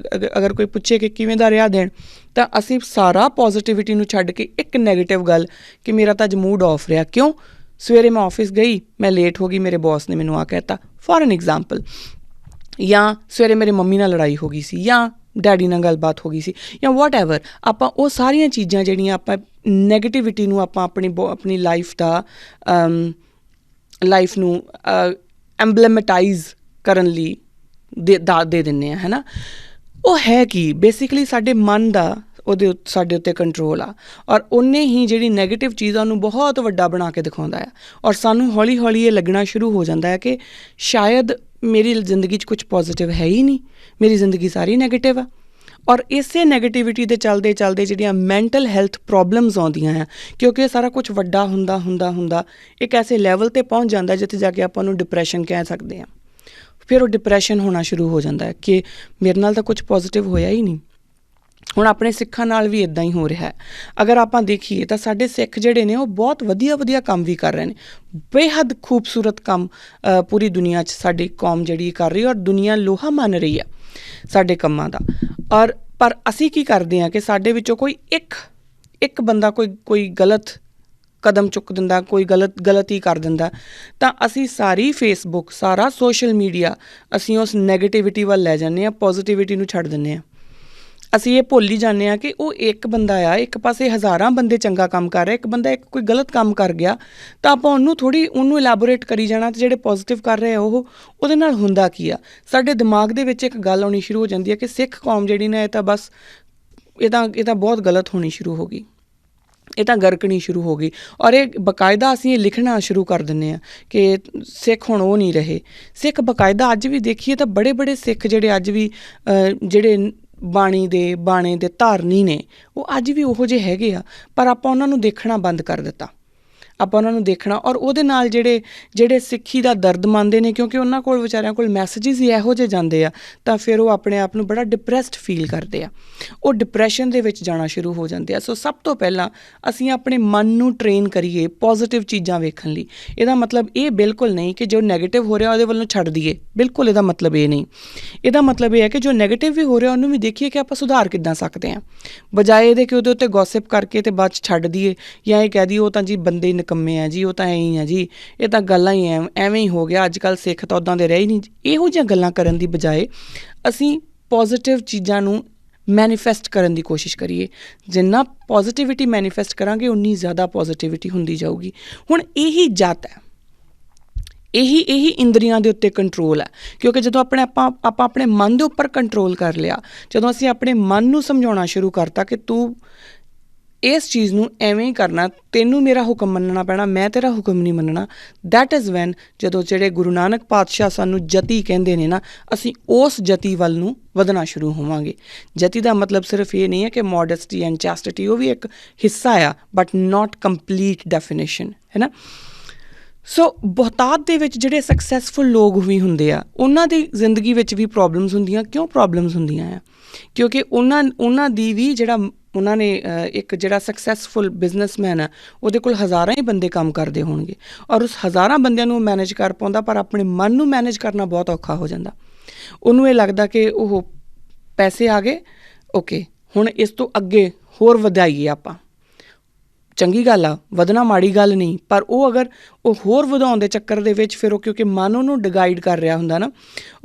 ਅਗਰ ਕੋਈ ਪੁੱਛੇ ਕਿ ਕਿਵੇਂ ਦਾ ਰਿਹਾ ਦਿਨ, ਤਾਂ ਅਸੀਂ ਸਾਰਾ ਪੋਜ਼ੀਟਿਵਿਟੀ ਨੂੰ ਛੱਡ ਕੇ ਇੱਕ ਨੈਗੇਟਿਵ ਗੱਲ ਕਿ ਮੇਰਾ ਤਾਂ ਅੱਜ ਮੂਡ ਆਫ ਰਿਹਾ, ਕਿਉਂ, ਸਵੇਰੇ ਮੈਂ ਆਫਿਸ ਗਈ, ਮੈਂ ਲੇਟ ਹੋ ਗਈ, ਮੇਰੇ ਬੌਸ ਨੇ ਮੈਨੂੰ ਆ ਕਹਿਤਾ, ਫੋਰ ਐਨ ਐਗਜ਼ਾਮਪਲ, ਜਾਂ ਸਵੇਰੇ ਮੇਰੀ ਮੰਮੀ ਨਾਲ ਲੜਾਈ ਹੋ ਗਈ ਸੀ, ਜਾਂ ਡੈਡੀ ਨਾਲ ਗੱਲਬਾਤ ਹੋ ਗਈ ਸੀ, ਜਾਂ ਵਾਟ ਐਵਰ। ਆਪਾਂ ਉਹ ਸਾਰੀਆਂ ਚੀਜ਼ਾਂ ਜਿਹੜੀਆਂ ਆਪਾਂ ਨੈਗੇਟਿਵਿਟੀ ਨੂੰ ਆਪਾਂ ਆਪਣੀ ਲਾਈਫ ਨੂੰ ਐਂਬਲੇਮੇਟਾਈਜ਼ ਕਰਨ ਲਈ ਦੇ ਦਿੰਦੇ ਹਾਂ, ਹੈ ਨਾ। ਉਹ ਹੈ ਕਿ ਬੇਸਿਕਲੀ ਸਾਡੇ ਮਨ ਦਾ ਸਾਡੇ ਉੱਤੇ ਕੰਟਰੋਲ ਆ, ਔਰ ਉਹਨੇ ਹੀ ਜਿਹੜੀ ਨੈਗੇਟਿਵ ਚੀਜ਼ ਆ ਉਹਨੂੰ ਬਹੁਤ ਵੱਡਾ ਬਣਾ ਕੇ ਦਿਖਾਉਂਦਾ ਆ। ਔਰ ਸਾਨੂੰ ਹੌਲੀ ਹੌਲੀ ਇਹ ਲੱਗਣਾ ਸ਼ੁਰੂ ਹੋ ਜਾਂਦਾ ਹੈ ਕਿ ਸ਼ਾਇਦ ਮੇਰੀ ਜ਼ਿੰਦਗੀ 'ਚ ਕੁਛ ਪੋਜ਼ੀਟਿਵ ਹੈ ਹੀ ਨਹੀਂ, ਮੇਰੀ ਜ਼ਿੰਦਗੀ ਸਾਰੀ ਨੈਗੇਟਿਵ ਆ। ਔਰ ਇਸੇ ਨੈਗੇਟਿਵਿਟੀ ਦੇ ਚੱਲਦੇ ਜਿਹੜੀਆਂ ਮੈਂਟਲ ਹੈਲਥ ਪ੍ਰੋਬਲਮਸ ਆਉਂਦੀਆਂ ਆ, ਕਿਉਂਕਿ ਇਹ ਸਾਰਾ ਕੁਛ ਵੱਡਾ ਹੁੰਦਾ ਇੱਕ ਐਸੇ ਲੈਵਲ 'ਤੇ ਪਹੁੰਚ ਜਾਂਦਾ ਜਿੱਥੇ ਜਾ ਕੇ ਆਪਾਂ ਉਹਨੂੰ ਡਿਪਰੈਸ਼ਨ ਕਹਿ ਸਕਦੇ ਹਾਂ। ਫਿਰ ਉਹ ਡਿਪਰੈਸ਼ਨ ਹੋਣਾ ਸ਼ੁਰੂ ਹੋ ਜਾਂਦਾ ਹੈ ਕਿ ਮੇਰੇ ਨਾਲ ਤਾਂ ਕੁਛ ਪੋਜ਼ੀਟਿਵ ਹੋਇਆ ਹੀ ਨਹੀਂ। ਹੁਣ ਆਪਣੇ ਸਿੱਖਾਂ ਨਾਲ ਵੀ ਇੱਦਾਂ ਹੀ ਹੋ ਰਿਹਾ ਹੈ। ਅਗਰ ਆਪਾਂ ਦੇਖੀਏ ਤਾਂ ਸਾਡੇ ਸਿੱਖ ਜਿਹੜੇ ਨੇ ਉਹ ਬਹੁਤ ਵਧੀਆ ਕੰਮ ਵੀ ਕਰ ਰਹੇ ਨੇ, ਬੇਹੱਦ ਖੂਬਸੂਰਤ ਕੰਮ ਪੂਰੀ ਦੁਨੀਆ 'ਚ ਸਾਡੀ ਕੌਮ ਜਿਹੜੀ ਕਰ ਰਹੀ ਹੈ, ਔਰ ਦੁਨੀਆ ਲੋਹਾ ਮੰਨ ਰਹੀ ਆ ਸਾਡੇ ਕੰਮਾਂ ਦਾ। ਪਰ ਅਸੀਂ ਕੀ ਕਰਦੇ ਹਾਂ ਕਿ ਸਾਡੇ ਵਿੱਚੋਂ ਕੋਈ ਇੱਕ ਬੰਦਾ ਕੋਈ ਗਲਤ ਕਦਮ ਚੁੱਕ ਦਿੰਦਾ, ਕੋਈ ਗਲਤੀ ਕਰ ਦਿੰਦਾ, ਤਾਂ ਅਸੀਂ ਸਾਰੀ ਫੇਸਬੁੱਕ, ਸਾਰਾ ਸੋਸ਼ਲ ਮੀਡੀਆ ਅਸੀਂ ਉਸ ਨੈਗੇਟਿਵਿਟੀ ਵੱਲ ਲੈ ਜਾਂਦੇ ਹਾਂ, ਪੋਜ਼ੀਟਿਵਿਟੀ ਨੂੰ ਛੱਡ ਦਿੰਦੇ ਹਾਂ। ਅਸੀਂ ਇਹ ਭੁੱਲ ਹੀ ਜਾਂਦੇ ਹਾਂ ਕਿ ਉਹ ਇੱਕ ਬੰਦਾ ਆ, ਇੱਕ ਪਾਸੇ ਹਜ਼ਾਰਾਂ ਬੰਦੇ ਚੰਗਾ ਕੰਮ ਕਰ ਰਹੇ, ਇੱਕ ਬੰਦਾ ਕੋਈ ਗਲਤ ਕੰਮ ਕਰ ਗਿਆ ਤਾਂ ਆਪਾਂ ਉਹਨੂੰ ਇਲੈਬੋਰੇਟ ਕਰੀ ਜਾਣਾ, ਅਤੇ ਜਿਹੜੇ ਪੋਜ਼ੀਟਿਵ ਕਰ ਰਹੇ ਆ ਉਹਦੇ ਨਾਲ ਹੁੰਦਾ ਕੀ ਆ। ਸਾਡੇ ਦਿਮਾਗ ਦੇ ਵਿੱਚ ਇੱਕ ਗੱਲ ਆਉਣੀ ਸ਼ੁਰੂ ਹੋ ਜਾਂਦੀ ਹੈ ਕਿ ਸਿੱਖ ਕੌਮ ਜਿਹੜੀ ਨਾ, ਇਹ ਤਾਂ ਬਹੁਤ ਗਲਤ ਹੋਣੀ ਸ਼ੁਰੂ ਹੋ ਗਈ, ਇਹ ਤਾਂ ਗਰਕਣੀ ਸ਼ੁਰੂ ਹੋ ਗਈ। ਔਰ ਇਹ ਬਾਕਾਇਦਾ ਅਸੀਂ ਇਹ ਲਿਖਣਾ ਸ਼ੁਰੂ ਕਰ ਦਿੰਦੇ ਹਾਂ ਕਿ ਸਿੱਖ ਹੁਣ ਉਹ ਨਹੀਂ ਰਹੇ। ਸਿੱਖ ਬਾਕਾਇਦਾ ਅੱਜ ਵੀ ਦੇਖੀਏ ਤਾਂ ਬੜੇ ਸਿੱਖ ਜਿਹੜੇ ਅੱਜ ਵੀ ਜਿਹੜੇ ਬਾਣੇ ਦੇ ਧਾਰਨੀ ਨੇ, ਉਹ ਅੱਜ ਵੀ ਉਹੋ ਜਿਹੇ ਹੈਗੇ ਆ, ਪਰ ਆਪਾਂ ਉਹਨਾਂ ਨੂੰ ਦੇਖਣਾ ਬੰਦ ਕਰ ਦਿੱਤਾ। ਆਪਾਂ ਉਹਨਾਂ ਨੂੰ ਦੇਖਣਾ, ਔਰ ਉਹਦੇ ਨਾਲ ਜਿਹੜੇ ਸਿੱਖੀ ਦਾ ਦਰਦ ਮੰਨਦੇ ਨੇ, ਕਿਉਂਕਿ ਉਹਨਾਂ ਕੋਲ ਵਿਚਾਰਿਆਂ ਕੋਲ ਮੈਸੇਜਿਸ ਹੀ ਇਹੋ ਜਿਹੇ ਜਾਂਦੇ ਆ, ਤਾਂ ਫਿਰ ਉਹ ਆਪਣੇ ਆਪ ਨੂੰ ਬੜਾ ਡਿਪਰੈਸਡ ਫੀਲ ਕਰਦੇ ਆ, ਉਹ ਡਿਪਰੈਸ਼ਨ ਦੇ ਵਿੱਚ ਜਾਣਾ ਸ਼ੁਰੂ ਹੋ ਜਾਂਦੇ ਆ। ਸੋ ਸਭ ਤੋਂ ਪਹਿਲਾਂ ਅਸੀਂ ਆਪਣੇ ਮਨ ਨੂੰ ਟ੍ਰੇਨ ਕਰੀਏ ਪੋਜ਼ੀਟਿਵ ਚੀਜ਼ਾਂ ਵੇਖਣ ਲਈ। ਇਹਦਾ ਮਤਲਬ ਇਹ ਬਿਲਕੁਲ ਨਹੀਂ ਕਿ ਜੋ ਨੈਗੇਟਿਵ ਹੋ ਰਿਹਾ ਉਹਦੇ ਵੱਲੋਂ ਛੱਡ ਦਈਏ, ਬਿਲਕੁਲ ਇਹਦਾ ਮਤਲਬ ਇਹ ਨਹੀਂ। ਇਹਦਾ ਮਤਲਬ ਇਹ ਹੈ ਕਿ ਜੋ ਨੈਗੇਟਿਵ ਵੀ ਹੋ ਰਿਹਾ ਉਹਨੂੰ ਵੀ ਦੇਖੀਏ ਕਿ ਆਪਾਂ ਸੁਧਾਰ ਕਿੱਦਾਂ ਸਕਦੇ ਹਾਂ, ਬਜਾਏ ਇਹਦੇ ਕਿ ਉਹਦੇ ਉੱਤੇ ਗੌਸਿਪ ਕਰਕੇ ਅਤੇ ਬਾਅਦ 'ਚ ਛੱਡ ਦਈਏ, ਜਾਂ ਇਹ ਕਹਿ ਦਈਏ ਉਹ ਤਾਂ ਜੀ ਬੰਦੇ ਨਿਕੰਮੇ ਆ ਜੀ, ਉਹ ਤਾਂ ਐਂ ਹੀ ਆ ਜੀ, ਇਹ ਤਾਂ ਗੱਲਾਂ ਹੀ ਐਵੇਂ ਹੀ ਹੋ ਗਿਆ, ਅੱਜ ਕੱਲ੍ਹ ਸਿੱਖ ਤਾਂ ਉੱਦਾਂ ਦੇ ਰਹੇ ਹੀ ਨਹੀਂ। ਇਹੋ ਜਿਹੀਆਂ ਗੱਲਾਂ ਕਰਨ ਦੀ ਬਜਾਏ ਅਸੀਂ ਪੋਜ਼ੀਟਿਵ ਚੀਜ਼ਾਂ ਨੂੰ ਮੈਨੀਫੈਸਟ ਕਰਨ ਦੀ ਕੋਸ਼ਿਸ਼ ਕਰੀਏ। ਜਿੰਨਾ ਪੋਜ਼ੀਟਿਵਿਟੀ ਮੈਨੀਫੈਸਟ ਕਰਾਂਗੇ ਉਨੀ ਜ਼ਿਆਦਾ ਪੋਜ਼ੀਟਿਵਿਟੀ ਹੁੰਦੀ ਜਾਊਗੀ। ਹੁਣ ਇਹੀ ਜੱਤ ਹੈ, ਇਹੀ ਇੰਦਰੀਆਂ ਦੇ ਉੱਤੇ ਕੰਟਰੋਲ ਹੈ, ਕਿਉਂਕਿ ਜਦੋਂ ਆਪਾਂ ਆਪਣੇ ਮਨ ਦੇ ਉੱਪਰ ਕੰਟਰੋਲ ਕਰ ਲਿਆ, ਜਦੋਂ ਅਸੀਂ ਆਪਣੇ ਮਨ ਨੂੰ ਸਮਝਾਉਣਾ ਸ਼ੁਰੂ ਕਰਤਾ ਕਿ ਤੂੰ ਇਸ ਚੀਜ਼ ਨੂੰ ਐਵੇਂ ਹੀ ਕਰਨਾ, ਤੈਨੂੰ ਮੇਰਾ ਹੁਕਮ ਮੰਨਣਾ ਪੈਣਾ, ਮੈਂ ਤੇਰਾ ਹੁਕਮ ਨਹੀਂ ਮੰਨਣਾ। ਦੈਟ ਇਜ਼ ਵੈਨ ਜਦੋਂ ਜਿਹੜੇ ਗੁਰੂ ਨਾਨਕ ਪਾਤਸ਼ਾਹ ਸਾਨੂੰ ਜਤੀ ਕਹਿੰਦੇ ਨੇ ਨਾ, ਅਸੀਂ ਉਸ ਜਤੀ ਵੱਲ ਨੂੰ ਵਧਣਾ ਸ਼ੁਰੂ ਹੋਵਾਂਗੇ। ਜਤੀ ਦਾ ਮਤਲਬ ਸਿਰਫ ਇਹ ਨਹੀਂ ਹੈ ਕਿ ਮੋਡੈਸਟੀ ਐਂਡ ਚੈਸਟਿਟੀ, ਉਹ ਵੀ ਇੱਕ ਹਿੱਸਾ ਆ ਬਟ ਨਾਟ ਕੰਪਲੀਟ ਡੈਫੀਨੇਸ਼ਨ, ਹੈ ਨਾ। ਸੋ ਬਹੁਤਾਤ ਦੇ ਵਿੱਚ ਜਿਹੜੇ ਸਕਸੈਸਫੁਲ ਲੋਕ ਵੀ ਹੁੰਦੇ ਆ, ਉਹਨਾਂ ਦੀ ਜ਼ਿੰਦਗੀ ਵਿੱਚ ਵੀ ਪ੍ਰੋਬਲਮਸ ਹੁੰਦੀਆਂ। ਕਿਉਂ ਪ੍ਰੋਬਲਮਸ ਹੁੰਦੀਆਂ ਆ? ਕਿਉਂਕਿ ਉਹਨਾਂ ਦੀ ਵੀ ਜਿਹੜਾ ਉਹਨਾਂ ਨੇ ਇੱਕ ਜਿਹੜਾ ਸਕਸੈਸਫੁਲ ਬਿਜ਼ਨਸਮੈਨ ਆ, ਉਹਦੇ ਕੋਲ ਹਜ਼ਾਰਾਂ ਹੀ ਬੰਦੇ ਕੰਮ ਕਰਦੇ ਹੋਣਗੇ ਔਰ ਉਸ ਹਜ਼ਾਰਾਂ ਬੰਦਿਆਂ ਨੂੰ ਮੈਨੇਜ ਕਰ ਪਾਉਂਦਾ, ਪਰ ਆਪਣੇ ਮਨ ਨੂੰ ਮੈਨੇਜ ਕਰਨਾ ਬਹੁਤ ਔਖਾ ਹੋ ਜਾਂਦਾ। ਉਹਨੂੰ ਇਹ ਲੱਗਦਾ ਕਿ ਉਹ ਪੈਸੇ ਆ ਗਏ, ਓਕੇ ਹੁਣ ਇਸ ਤੋਂ ਅੱਗੇ ਹੋਰ ਵਧਾਈਏ ਆਪਾਂ। ਚੰਗੀ ਗੱਲ ਆ, ਵਧਣਾ ਮਾੜੀ ਗੱਲ ਨਹੀਂ, ਪਰ ਉਹ ਅਗਰ ਉਹ ਹੋਰ ਵਧਾਉਣ ਦੇ ਚੱਕਰ ਦੇ ਵਿੱਚ ਫਿਰ ਉਹ, ਕਿਉਂਕਿ ਮਨ ਉਹਨੂੰ ਡਿਗਾਈਡ ਕਰ ਰਿਹਾ ਹੁੰਦਾ ਨਾ,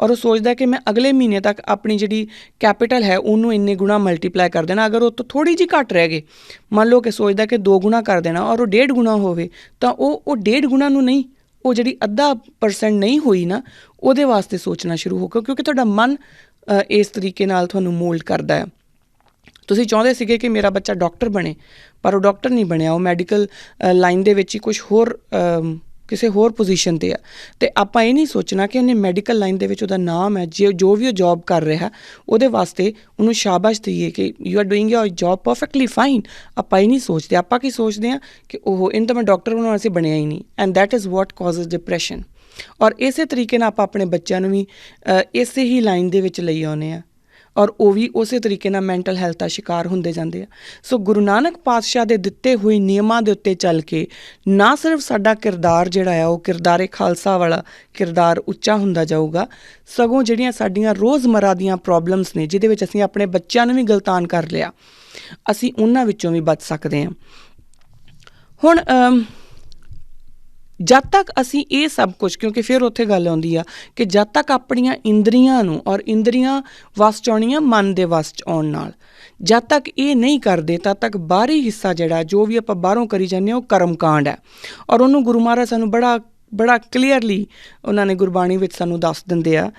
ਔਰ ਉਹ ਸੋਚਦਾ ਕਿ ਮੈਂ ਅਗਲੇ ਮਹੀਨੇ ਤੱਕ ਆਪਣੀ ਜਿਹੜੀ ਕੈਪੀਟਲ ਹੈ ਉਹਨੂੰ ਇੰਨੇ ਗੁਣਾ ਮਲਟੀਪਲਾਈ ਕਰ ਦੇਣਾ। ਅਗਰ ਉਹ ਤੋਂ ਥੋੜ੍ਹੀ ਜਿਹੀ ਘੱਟ ਰਹਿ ਗਏ, ਮੰਨ ਲਓ ਕਿ ਸੋਚਦਾ ਕਿ 2 ਗੁਣਾ ਕਰ ਦੇਣਾ ਔਰ ਉਹ 1.5 ਗੁਣਾ ਹੋਵੇ, ਤਾਂ ਉਹ 1.5 ਗੁਣਾ ਨੂੰ ਨਹੀਂ, ਉਹ ਜਿਹੜੀ 0.5% ਨਹੀਂ ਹੋਈ ਨਾ, ਉਹਦੇ ਵਾਸਤੇ ਸੋਚਣਾ ਸ਼ੁਰੂ ਹੋ ਗਿਆ, ਕਿਉਂਕਿ ਤੁਹਾਡਾ ਮਨ ਇਸ ਤਰੀਕੇ ਨਾਲ ਤੁਹਾਨੂੰ ਮੋਲਡ ਕਰਦਾ ਹੈ। ਤੁਸੀਂ ਚਾਹੁੰਦੇ ਸੀਗੇ ਕਿ ਮੇਰਾ ਬੱਚਾ ਡਾਕਟਰ ਬਣੇ, ਪਰ ਉਹ ਡਾਕਟਰ ਨਹੀਂ ਬਣਿਆ, ਉਹ ਮੈਡੀਕਲ ਲਾਈਨ ਦੇ ਵਿੱਚ ਹੀ ਕੁਛ ਹੋਰ ਕਿਸੇ ਹੋਰ ਪੋਜੀਸ਼ਨ 'ਤੇ ਆ। ਅਤੇ ਆਪਾਂ ਇਹ ਨਹੀਂ ਸੋਚਣਾ ਕਿ ਉਹਨੇ ਮੈਡੀਕਲ ਲਾਈਨ ਦੇ ਵਿੱਚ ਉਹਦਾ ਨਾਮ ਹੈ, ਜੋ ਵੀ ਉਹ ਜੋਬ ਕਰ ਰਿਹਾ ਉਹਦੇ ਵਾਸਤੇ ਉਹਨੂੰ ਸ਼ਾਬਾਸ਼ ਦਈਏ ਕਿ you are doing your job perfectly fine. ਆਪਾਂ ਇਹ ਨਹੀਂ ਸੋਚਦੇ। ਆਪਾਂ ਕੀ ਸੋਚਦੇ ਹਾਂ ਕਿ ਇਹਨੂੰ ਤਾਂ ਮੈਂ ਡਾਕਟਰ ਬਣਾਉਣਾ ਸੀ, ਬਣਿਆ ਹੀ ਨਹੀਂ, and that is what causes depression. ਔਰ ਇਸੇ ਤਰੀਕੇ ਨਾਲ ਆਪਾਂ ਆਪਣੇ ਬੱਚਿਆਂ ਨੂੰ ਵੀ ਇਸੇ ਹੀ ਲਾਈਨ ਦੇ ਵਿੱਚ ਲਈ ਆਉਂਦੇ ਹਾਂ, ਔਰ ਉਹ ਵੀ ਉਸੇ ਤਰੀਕੇ ਨਾਲ ਮੈਂਟਲ ਹੈਲਥ ਦਾ ਸ਼ਿਕਾਰ ਹੁੰਦੇ ਜਾਂਦੇ ਆ। ਸੋ ਗੁਰੂ ਨਾਨਕ ਪਾਤਸ਼ਾਹ ਦੇ ਦਿੱਤੇ ਹੋਏ ਨਿਯਮਾਂ ਦੇ ਉੱਤੇ ਚੱਲ ਕੇ ਨਾ ਸਿਰਫ ਸਾਡਾ ਕਿਰਦਾਰ ਜਿਹੜਾ ਆ ਉਹ ਕਿਰਦਾਰੇ ਖਾਲਸਾ ਵਾਲਾ ਕਿਰਦਾਰ ਉੱਚਾ ਹੁੰਦਾ ਜਾਊਗਾ, ਸਗੋਂ ਜਿਹੜੀਆਂ ਸਾਡੀਆਂ ਰੋਜ਼ਮਰਾ ਦੀਆਂ ਪ੍ਰੋਬਲਮਸ ਨੇ, ਜਿਹਦੇ ਵਿੱਚ ਅਸੀਂ ਆਪਣੇ ਬੱਚਿਆਂ ਨੂੰ ਵੀ ਗਲਤਾਨ ਕਰ ਲਿਆ, ਅਸੀਂ ਉਹਨਾਂ ਵਿੱਚੋਂ ਵੀ ਬਚ ਸਕਦੇ ਹਾਂ। ਹੁਣ ਜਦ ਤੱਕ ਅਸੀਂ ਇਹ ਸਭ ਕੁਛ, ਕਿਉਂਕਿ ਫਿਰ ਉੱਥੇ ਗੱਲ ਆਉਂਦੀ ਆ ਕਿ ਜਦ ਤੱਕ ਆਪਣੀਆਂ ਇੰਦਰੀਆਂ ਨੂੰ, ਔਰ ਇੰਦਰੀਆਂ ਵੱਸ 'ਚ ਆਉਣੀਆਂ ਮਨ ਦੇ ਵੱਸ 'ਚ ਆਉਣ ਨਾਲ, ਜਦ ਤੱਕ ਇਹ ਨਹੀਂ ਕਰਦੇ ਤਦ ਤੱਕ ਬਾਹਰੀ ਹਿੱਸਾ ਜਿਹੜਾ ਜੋ ਵੀ ਆਪਾਂ ਬਾਹਰੋਂ ਕਰੀ ਜਾਂਦੇ ਹਾਂ ਉਹ ਕਰਮ ਕਾਂਡ ਹੈ। ਔਰ ਉਹਨੂੰ ਗੁਰੂ ਮਹਾਰਾਜ ਸਾਨੂੰ ਬੜਾ ਕਲੀਅਰਲੀ ਉਹਨਾਂ ਨੇ ਗੁਰਬਾਣੀ ਵਿੱਚ ਸਾਨੂੰ ਦੱਸ ਦਿੰਦੇ ਆ,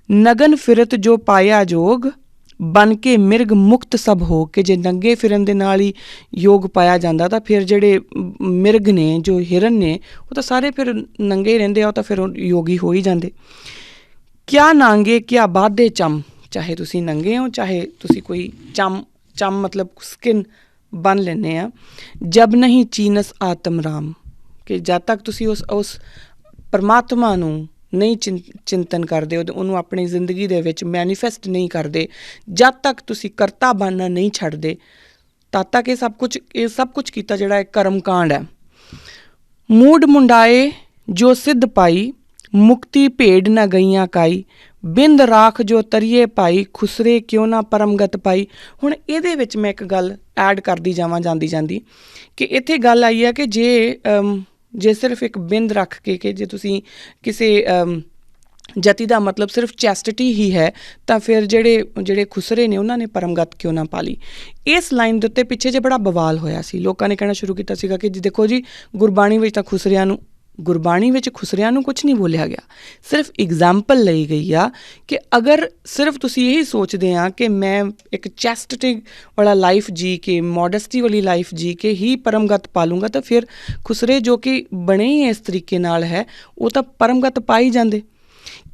ਨਗਨ ਫਿਰਤ ਜੋ ਪਾਇਆ ਜੋਗ ਬਣ ਕੇ ਮਿਰਗ ਮੁਕਤ ਸਭ ਹੋ। ਕਿ ਜੇ ਨੰਗੇ ਫਿਰਨ ਦੇ ਨਾਲ ਹੀ ਯੋਗ ਪਾਇਆ ਜਾਂਦਾ ਤਾਂ ਫਿਰ ਜਿਹੜੇ ਮਿਰਗ ਨੇ, ਜੋ ਹਿਰਨ ਨੇ, ਉਹ ਤਾਂ ਸਾਰੇ ਫਿਰ ਨੰਗੇ ਰਹਿੰਦੇ ਆ, ਉਹ ਤਾਂ ਫਿਰ ਯੋਗੀ ਹੋ ਹੀ ਜਾਂਦੇ। ਕਿਆ ਨਾਂਗੇ ਕਿਆ ਬਾਧੇ ਚਮ, ਚਾਹੇ ਤੁਸੀਂ ਨੰਗੇ ਹੋ, ਚਾਹੇ ਤੁਸੀਂ ਕੋਈ ਚਮ ਮਤਲਬ ਸਕਿਨ ਬੰਨ ਲੈਂਦੇ ਆ। ਜਬ ਨਹੀਂ ਚੀਨਸ ਆਤਮ ਰਾਮ, ਕਿ ਜਦ ਤੱਕ ਤੁਸੀਂ ਉਸ ਪਰਮਾਤਮਾ ਨੂੰ ਨਹੀਂ ਚਿੰਤਨ ਕਰਦੇ, ਉਹਨੂੰ ਆਪਣੀ ਜ਼ਿੰਦਗੀ ਦੇ ਵਿੱਚ ਮੈਨੀਫੈਸਟ ਨਹੀਂ ਕਰਦੇ, ਜਦ ਤੱਕ ਤੁਸੀਂ ਕਰਤਾ ਬਣਨਾ ਨਹੀਂ ਛੱਡਦੇ, ਤਦ ਤੱਕ ਇਹ ਸਭ ਕੁਛ ਕੀਤਾ ਜਿਹੜਾ ਇਹ ਕਰਮ ਕਾਂਡ ਹੈ। ਮੂਡ ਮੁੰਡਾਏ ਜੋ ਸਿੱਧ ਪਾਈ, ਮੁਕਤੀ ਭੇਡ ਨਾ ਗਈਆਂ ਕਾਈ, ਬਿੰਦ ਰਾਖ ਜੋ ਤਰੀਏ ਪਾਈ, ਖੁਸਰੇ ਕਿਉਂ ਨਾ ਪਰਮਗਤ ਪਾਈ। ਹੁਣ ਇਹਦੇ ਵਿੱਚ ਮੈਂ ਇੱਕ ਗੱਲ ਐਡ ਕਰਦੀ ਜਾਵਾਂ ਜਾਂਦੀ ਕਿ ਇੱਥੇ ਗੱਲ ਆਈ ਹੈ ਕਿ ਜੇ ਸਿਰਫ ਇੱਕ ਬਿੰਦ ਰੱਖ ਕੇ, ਕਿ ਜੇ ਤੁਸੀਂ ਕਿਸੇ ਜਤੀ ਦਾ ਮਤਲਬ ਸਿਰਫ ਚੈਸਟਿਟੀ ਹੀ ਹੈ, ਤਾਂ ਫਿਰ ਜਿਹੜੇ ਖੁਸਰੇ ਨੇ ਉਹਨਾਂ ਨੇ ਪਰਮਗਤ ਕਿਉਂ ਨਾ ਪਾਲੀ। ਇਸ ਲਾਈਨ ਦੇ ਉੱਤੇ ਪਿੱਛੇ ਜੇ ਬੜਾ ਬਵਾਲ ਹੋਇਆ ਸੀ, ਲੋਕਾਂ ਨੇ ਕਹਿਣਾ ਸ਼ੁਰੂ ਕੀਤਾ ਸੀਗਾ ਕਿ ਜੀ ਦੇਖੋ ਜੀ, ਗੁਰਬਾਣੀ ਵਿੱਚ ਤਾਂ ਖੁਸਰਿਆਂ ਨੂੰ ਕੁਛ ਨਹੀਂ ਬੋਲਿਆ ਗਿਆ, ਸਿਰਫ ਇਗਜ਼ਾਮਪਲ ਲਈ ਗਈ ਆ ਕਿ ਅਗਰ ਸਿਰਫ ਤੁਸੀਂ ਇਹੀ ਸੋਚਦੇ ਆ ਕਿ ਮੈਂ ਇੱਕ ਚੈਸਟਿਟੀ ਵਾਲਾ ਲਾਈਫ ਜੀ ਕੇ, ਮੋਡੈਸਟੀ ਵਾਲੀ ਲਾਈਫ ਜੀ ਕੇ ਹੀ ਪਰਮਗਤ ਪਾਲੂੰਗਾ, ਤਾਂ ਫਿਰ ਖੁਸਰੇ ਜੋ ਕਿ ਬਣੇ ਹੀ ਇਸ ਤਰੀਕੇ ਨਾਲ ਹੈ, ਉਹ ਤਾਂ ਪਰਮਗਤ ਪਾ ਹੀ ਜਾਂਦੇ।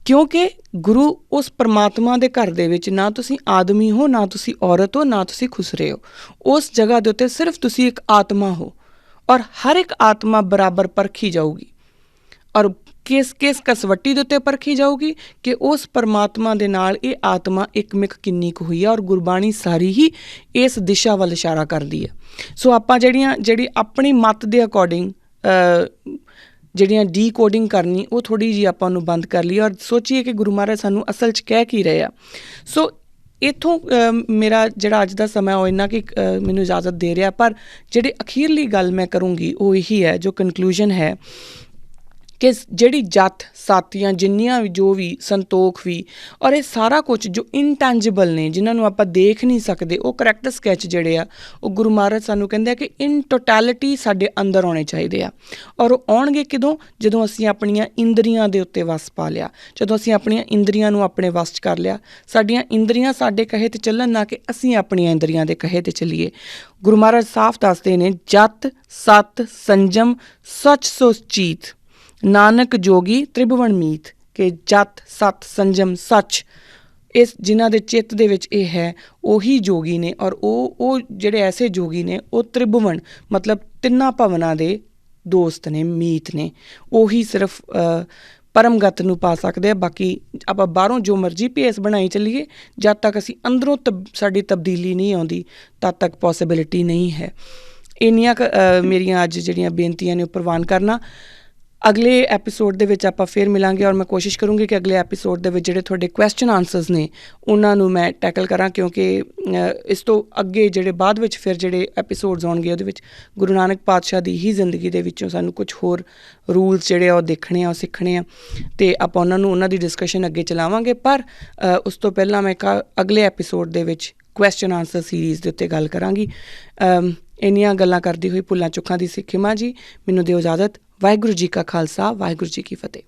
ਕਿਉਂਕਿ ਗੁਰੂ ਉਸ ਪਰਮਾਤਮਾ ਦੇ ਘਰ ਦੇ ਵਿੱਚ ਨਾ ਤੁਸੀਂ ਆਦਮੀ ਹੋ, ਨਾ ਤੁਸੀਂ ਔਰਤ ਹੋ, ਨਾ ਤੁਸੀਂ ਖੁਸਰੇ ਹੋ। ਉਸ ਜਗ੍ਹਾ ਦੇ ਉੱਤੇ ਸਿਰਫ ਤੁਸੀਂ ਇੱਕ ਆਤਮਾ ਹੋ, ਔਰ ਹਰ ਇੱਕ ਆਤਮਾ ਬਰਾਬਰ ਪਰਖੀ ਜਾਊਗੀ। ਔਰ ਕਿਸ ਕਸਵੱਟੀ ਦੇ ਉੱਤੇ ਪਰਖੀ ਜਾਊਗੀ ਕਿ ਉਸ ਪਰਮਾਤਮਾ ਦੇ ਨਾਲ ਇਹ ਆਤਮਾ ਇੱਕਮਿਕ ਕਿੰਨੀ ਕੁ ਹੋਈ ਹੈ। ਔਰ ਗੁਰਬਾਣੀ ਸਾਰੀ ਹੀ ਇਸ ਦਿਸ਼ਾ ਵੱਲ ਇਸ਼ਾਰਾ ਕਰਦੀ ਹੈ। ਸੋ ਆਪਾਂ ਜਿਹੜੀ ਆਪਣੀ ਮੱਤ ਦੇ ਅਕੋਰਡਿੰਗ ਜਿਹੜੀਆਂ ਡੀਕੋਡਿੰਗ ਕਰਨੀ, ਉਹ ਥੋੜ੍ਹੀ ਜਿਹੀ ਆਪਾਂ ਉਹਨੂੰ ਬੰਦ ਕਰ ਲਈਏ ਔਰ ਸੋਚੀਏ ਕਿ ਗੁਰੂ ਮਹਾਰਾਜ ਸਾਨੂੰ ਅਸਲ 'ਚ ਕਹਿ ਕੀ ਰਹੇ ਆ। ਸੋ ਇੱਥੋਂ ਮੇਰਾ ਜਿਹੜਾ ਅੱਜ ਦਾ ਸਮਾਂ ਉਹ ਇੰਨਾ ਕਿ ਮੈਨੂੰ ਇਜਾਜ਼ਤ ਦੇ ਰਿਹਾ, ਪਰ ਜਿਹੜੀ ਅਖੀਰਲੀ ਗੱਲ ਮੈਂ ਕਰੂੰਗੀ ਉਹ ਇਹੀ ਹੈ, ਜੋ ਕਨਕਲੂਜਨ ਹੈ ਕਿ ਜਿਹੜੀ ਜੱਤ ਸੱਤ ਜਾਂ ਜਿੰਨੀਆਂ ਵੀ ਜੋ ਵੀ ਸੰਤੋਖ ਵੀ ਔਰ ਇਹ ਸਾਰਾ ਕੁਝ ਜੋ ਇਨਟੈਂਜੀਬਲ ਨੇ, ਜਿਨ੍ਹਾਂ ਨੂੰ ਆਪਾਂ ਦੇਖ ਨਹੀਂ ਸਕਦੇ, ਉਹ ਕਰੈਕਟਰ ਸਕੈਚ ਜਿਹੜੇ ਆ ਉਹ ਗੁਰੂ ਮਹਾਰਾਜ ਸਾਨੂੰ ਕਹਿੰਦੇ ਆ ਕਿ ਇਨ ਟੋਟੈਲਿਟੀ ਸਾਡੇ ਅੰਦਰ ਆਉਣੇ ਚਾਹੀਦੇ ਆ। ਔਰ ਉਹ ਆਉਣਗੇ ਕਦੋਂ? ਜਦੋਂ ਅਸੀਂ ਆਪਣੀਆਂ ਇੰਦਰੀਆਂ ਦੇ ਉੱਤੇ ਵੱਸ ਪਾ ਲਿਆ, ਜਦੋਂ ਅਸੀਂ ਆਪਣੀਆਂ ਇੰਦਰੀਆਂ ਨੂੰ ਆਪਣੇ ਵੱਸ 'ਚ ਕਰ ਲਿਆ। ਸਾਡੀਆਂ ਇੰਦਰੀਆਂ ਸਾਡੇ ਕਹੇ 'ਤੇ ਚੱਲਣ, ਨਾ ਕਿ ਅਸੀਂ ਆਪਣੀਆਂ ਇੰਦਰੀਆਂ ਦੇ ਕਹੇ 'ਤੇ ਚੱਲੀਏ। ਗੁਰੂ ਮਹਾਰਾਜ ਸਾਫ਼ ਦੱਸਦੇ ਨੇ, ਜਤ ਸਤ ਸੰਜਮ ਸਚ ਸੁਚੀਤ ਨਾਨਕ ਜੋਗੀ ਤ੍ਰਿਭੁਵਨ ਮੀਤ, ਕਿ ਜਤ ਸਤ ਸੰਜਮ ਸੱਚ, ਇਸ ਜਿਨ੍ਹਾਂ ਦੇ ਚਿੱਤ ਦੇ ਵਿੱਚ ਇਹ ਹੈ ਉਹੀ ਜੋਗੀ ਨੇ। ਔਰ ਉਹ ਜਿਹੜੇ ਐਸੇ ਜੋਗੀ ਨੇ ਉਹ ਤ੍ਰਿਭੁਵਨ ਮਤਲਬ ਤਿੰਨਾਂ ਭਵਨਾਂ ਦੇ ਦੋਸਤ ਨੇ, ਮੀਤ ਨੇ। ਉਹੀ ਸਿਰਫ ਪਰਮਗਤ ਨੂੰ ਪਾ ਸਕਦੇ ਆ। ਬਾਕੀ ਆਪਾਂ ਬਾਹਰੋਂ ਜੋ ਮਰਜ਼ੀ ਭੇਸ ਬਣਾਈ ਚੱਲੀਏ, ਜਦ ਤੱਕ ਅਸੀਂ ਅੰਦਰੋਂ ਸਾਡੀ ਤਬਦੀਲੀ ਨਹੀਂ ਆਉਂਦੀ ਤਦ ਤੱਕ ਪੋਸੀਬਿਲਿਟੀ ਨਹੀਂ ਹੈ। ਇੰਨੀਆਂ ਮੇਰੀਆਂ ਅੱਜ ਜਿਹੜੀਆਂ ਬੇਨਤੀਆਂ ਨੇ ਉਹ ਪ੍ਰਵਾਨ ਕਰਨਾ। ਅਗਲੇ ਐਪੀਸੋਡ ਦੇ ਵਿੱਚ ਆਪਾਂ ਫਿਰ ਮਿਲਾਂਗੇ ਔਰ ਮੈਂ ਕੋਸ਼ਿਸ਼ ਕਰੂੰਗੀ ਕਿ ਅਗਲੇ ਐਪੀਸੋਡ ਦੇ ਵਿੱਚ ਜਿਹੜੇ ਤੁਹਾਡੇ ਕੁਐਸਚਨ ਆਨਸਰਸ ਨੇ ਉਹਨਾਂ ਨੂੰ ਮੈਂ ਟੈਕਲ ਕਰਾਂ, ਕਿਉਂਕਿ ਇਸ ਤੋਂ ਅੱਗੇ ਜਿਹੜੇ ਬਾਅਦ ਵਿੱਚ ਫਿਰ ਜਿਹੜੇ ਐਪੀਸੋਡਸ ਆਉਣਗੇ ਉਹਦੇ ਵਿੱਚ ਗੁਰੂ ਨਾਨਕ ਪਾਤਸ਼ਾਹ ਦੀ ਹੀ ਜ਼ਿੰਦਗੀ ਦੇ ਵਿੱਚੋਂ ਸਾਨੂੰ ਕੁਝ ਹੋਰ ਰੂਲਸ ਜਿਹੜੇ ਆ ਉਹ ਦੇਖਣੇ ਆ, ਉਹ ਸਿੱਖਣੇ ਆ, ਅਤੇ ਆਪਾਂ ਉਹਨਾਂ ਦੀ ਡਿਸਕਸ਼ਨ ਅੱਗੇ ਚਲਾਵਾਂਗੇ। ਪਰ ਉਸ ਤੋਂ ਪਹਿਲਾਂ ਮੈਂ ਅਗਲੇ ਐਪੀਸੋਡ ਦੇ ਵਿੱਚ ਕੁਐਸਚਨ ਆਨਸਰ ਸੀਰੀਜ਼ ਦੇ ਉੱਤੇ ਗੱਲ ਕਰਾਂਗੀ। ਇੰਨੀਆਂ ਗੱਲਾਂ ਕਰਦੀ ਹੋਈ ਭੁੱਲਾਂ ਚੁੱਕਾਂ ਦੀ ਸਿੱਖਿਆ ਜੀ, ਮੈਨੂੰ ਦਿਓ ਇਜਾਜ਼ਤ। ਵਾਹਿਗੁਰੂ ਜੀ ਕਾ ਖਾਲਸਾ, ਵਾਹਿਗੁਰੂ ਜੀ ਕੀ ਫਤਿਹ।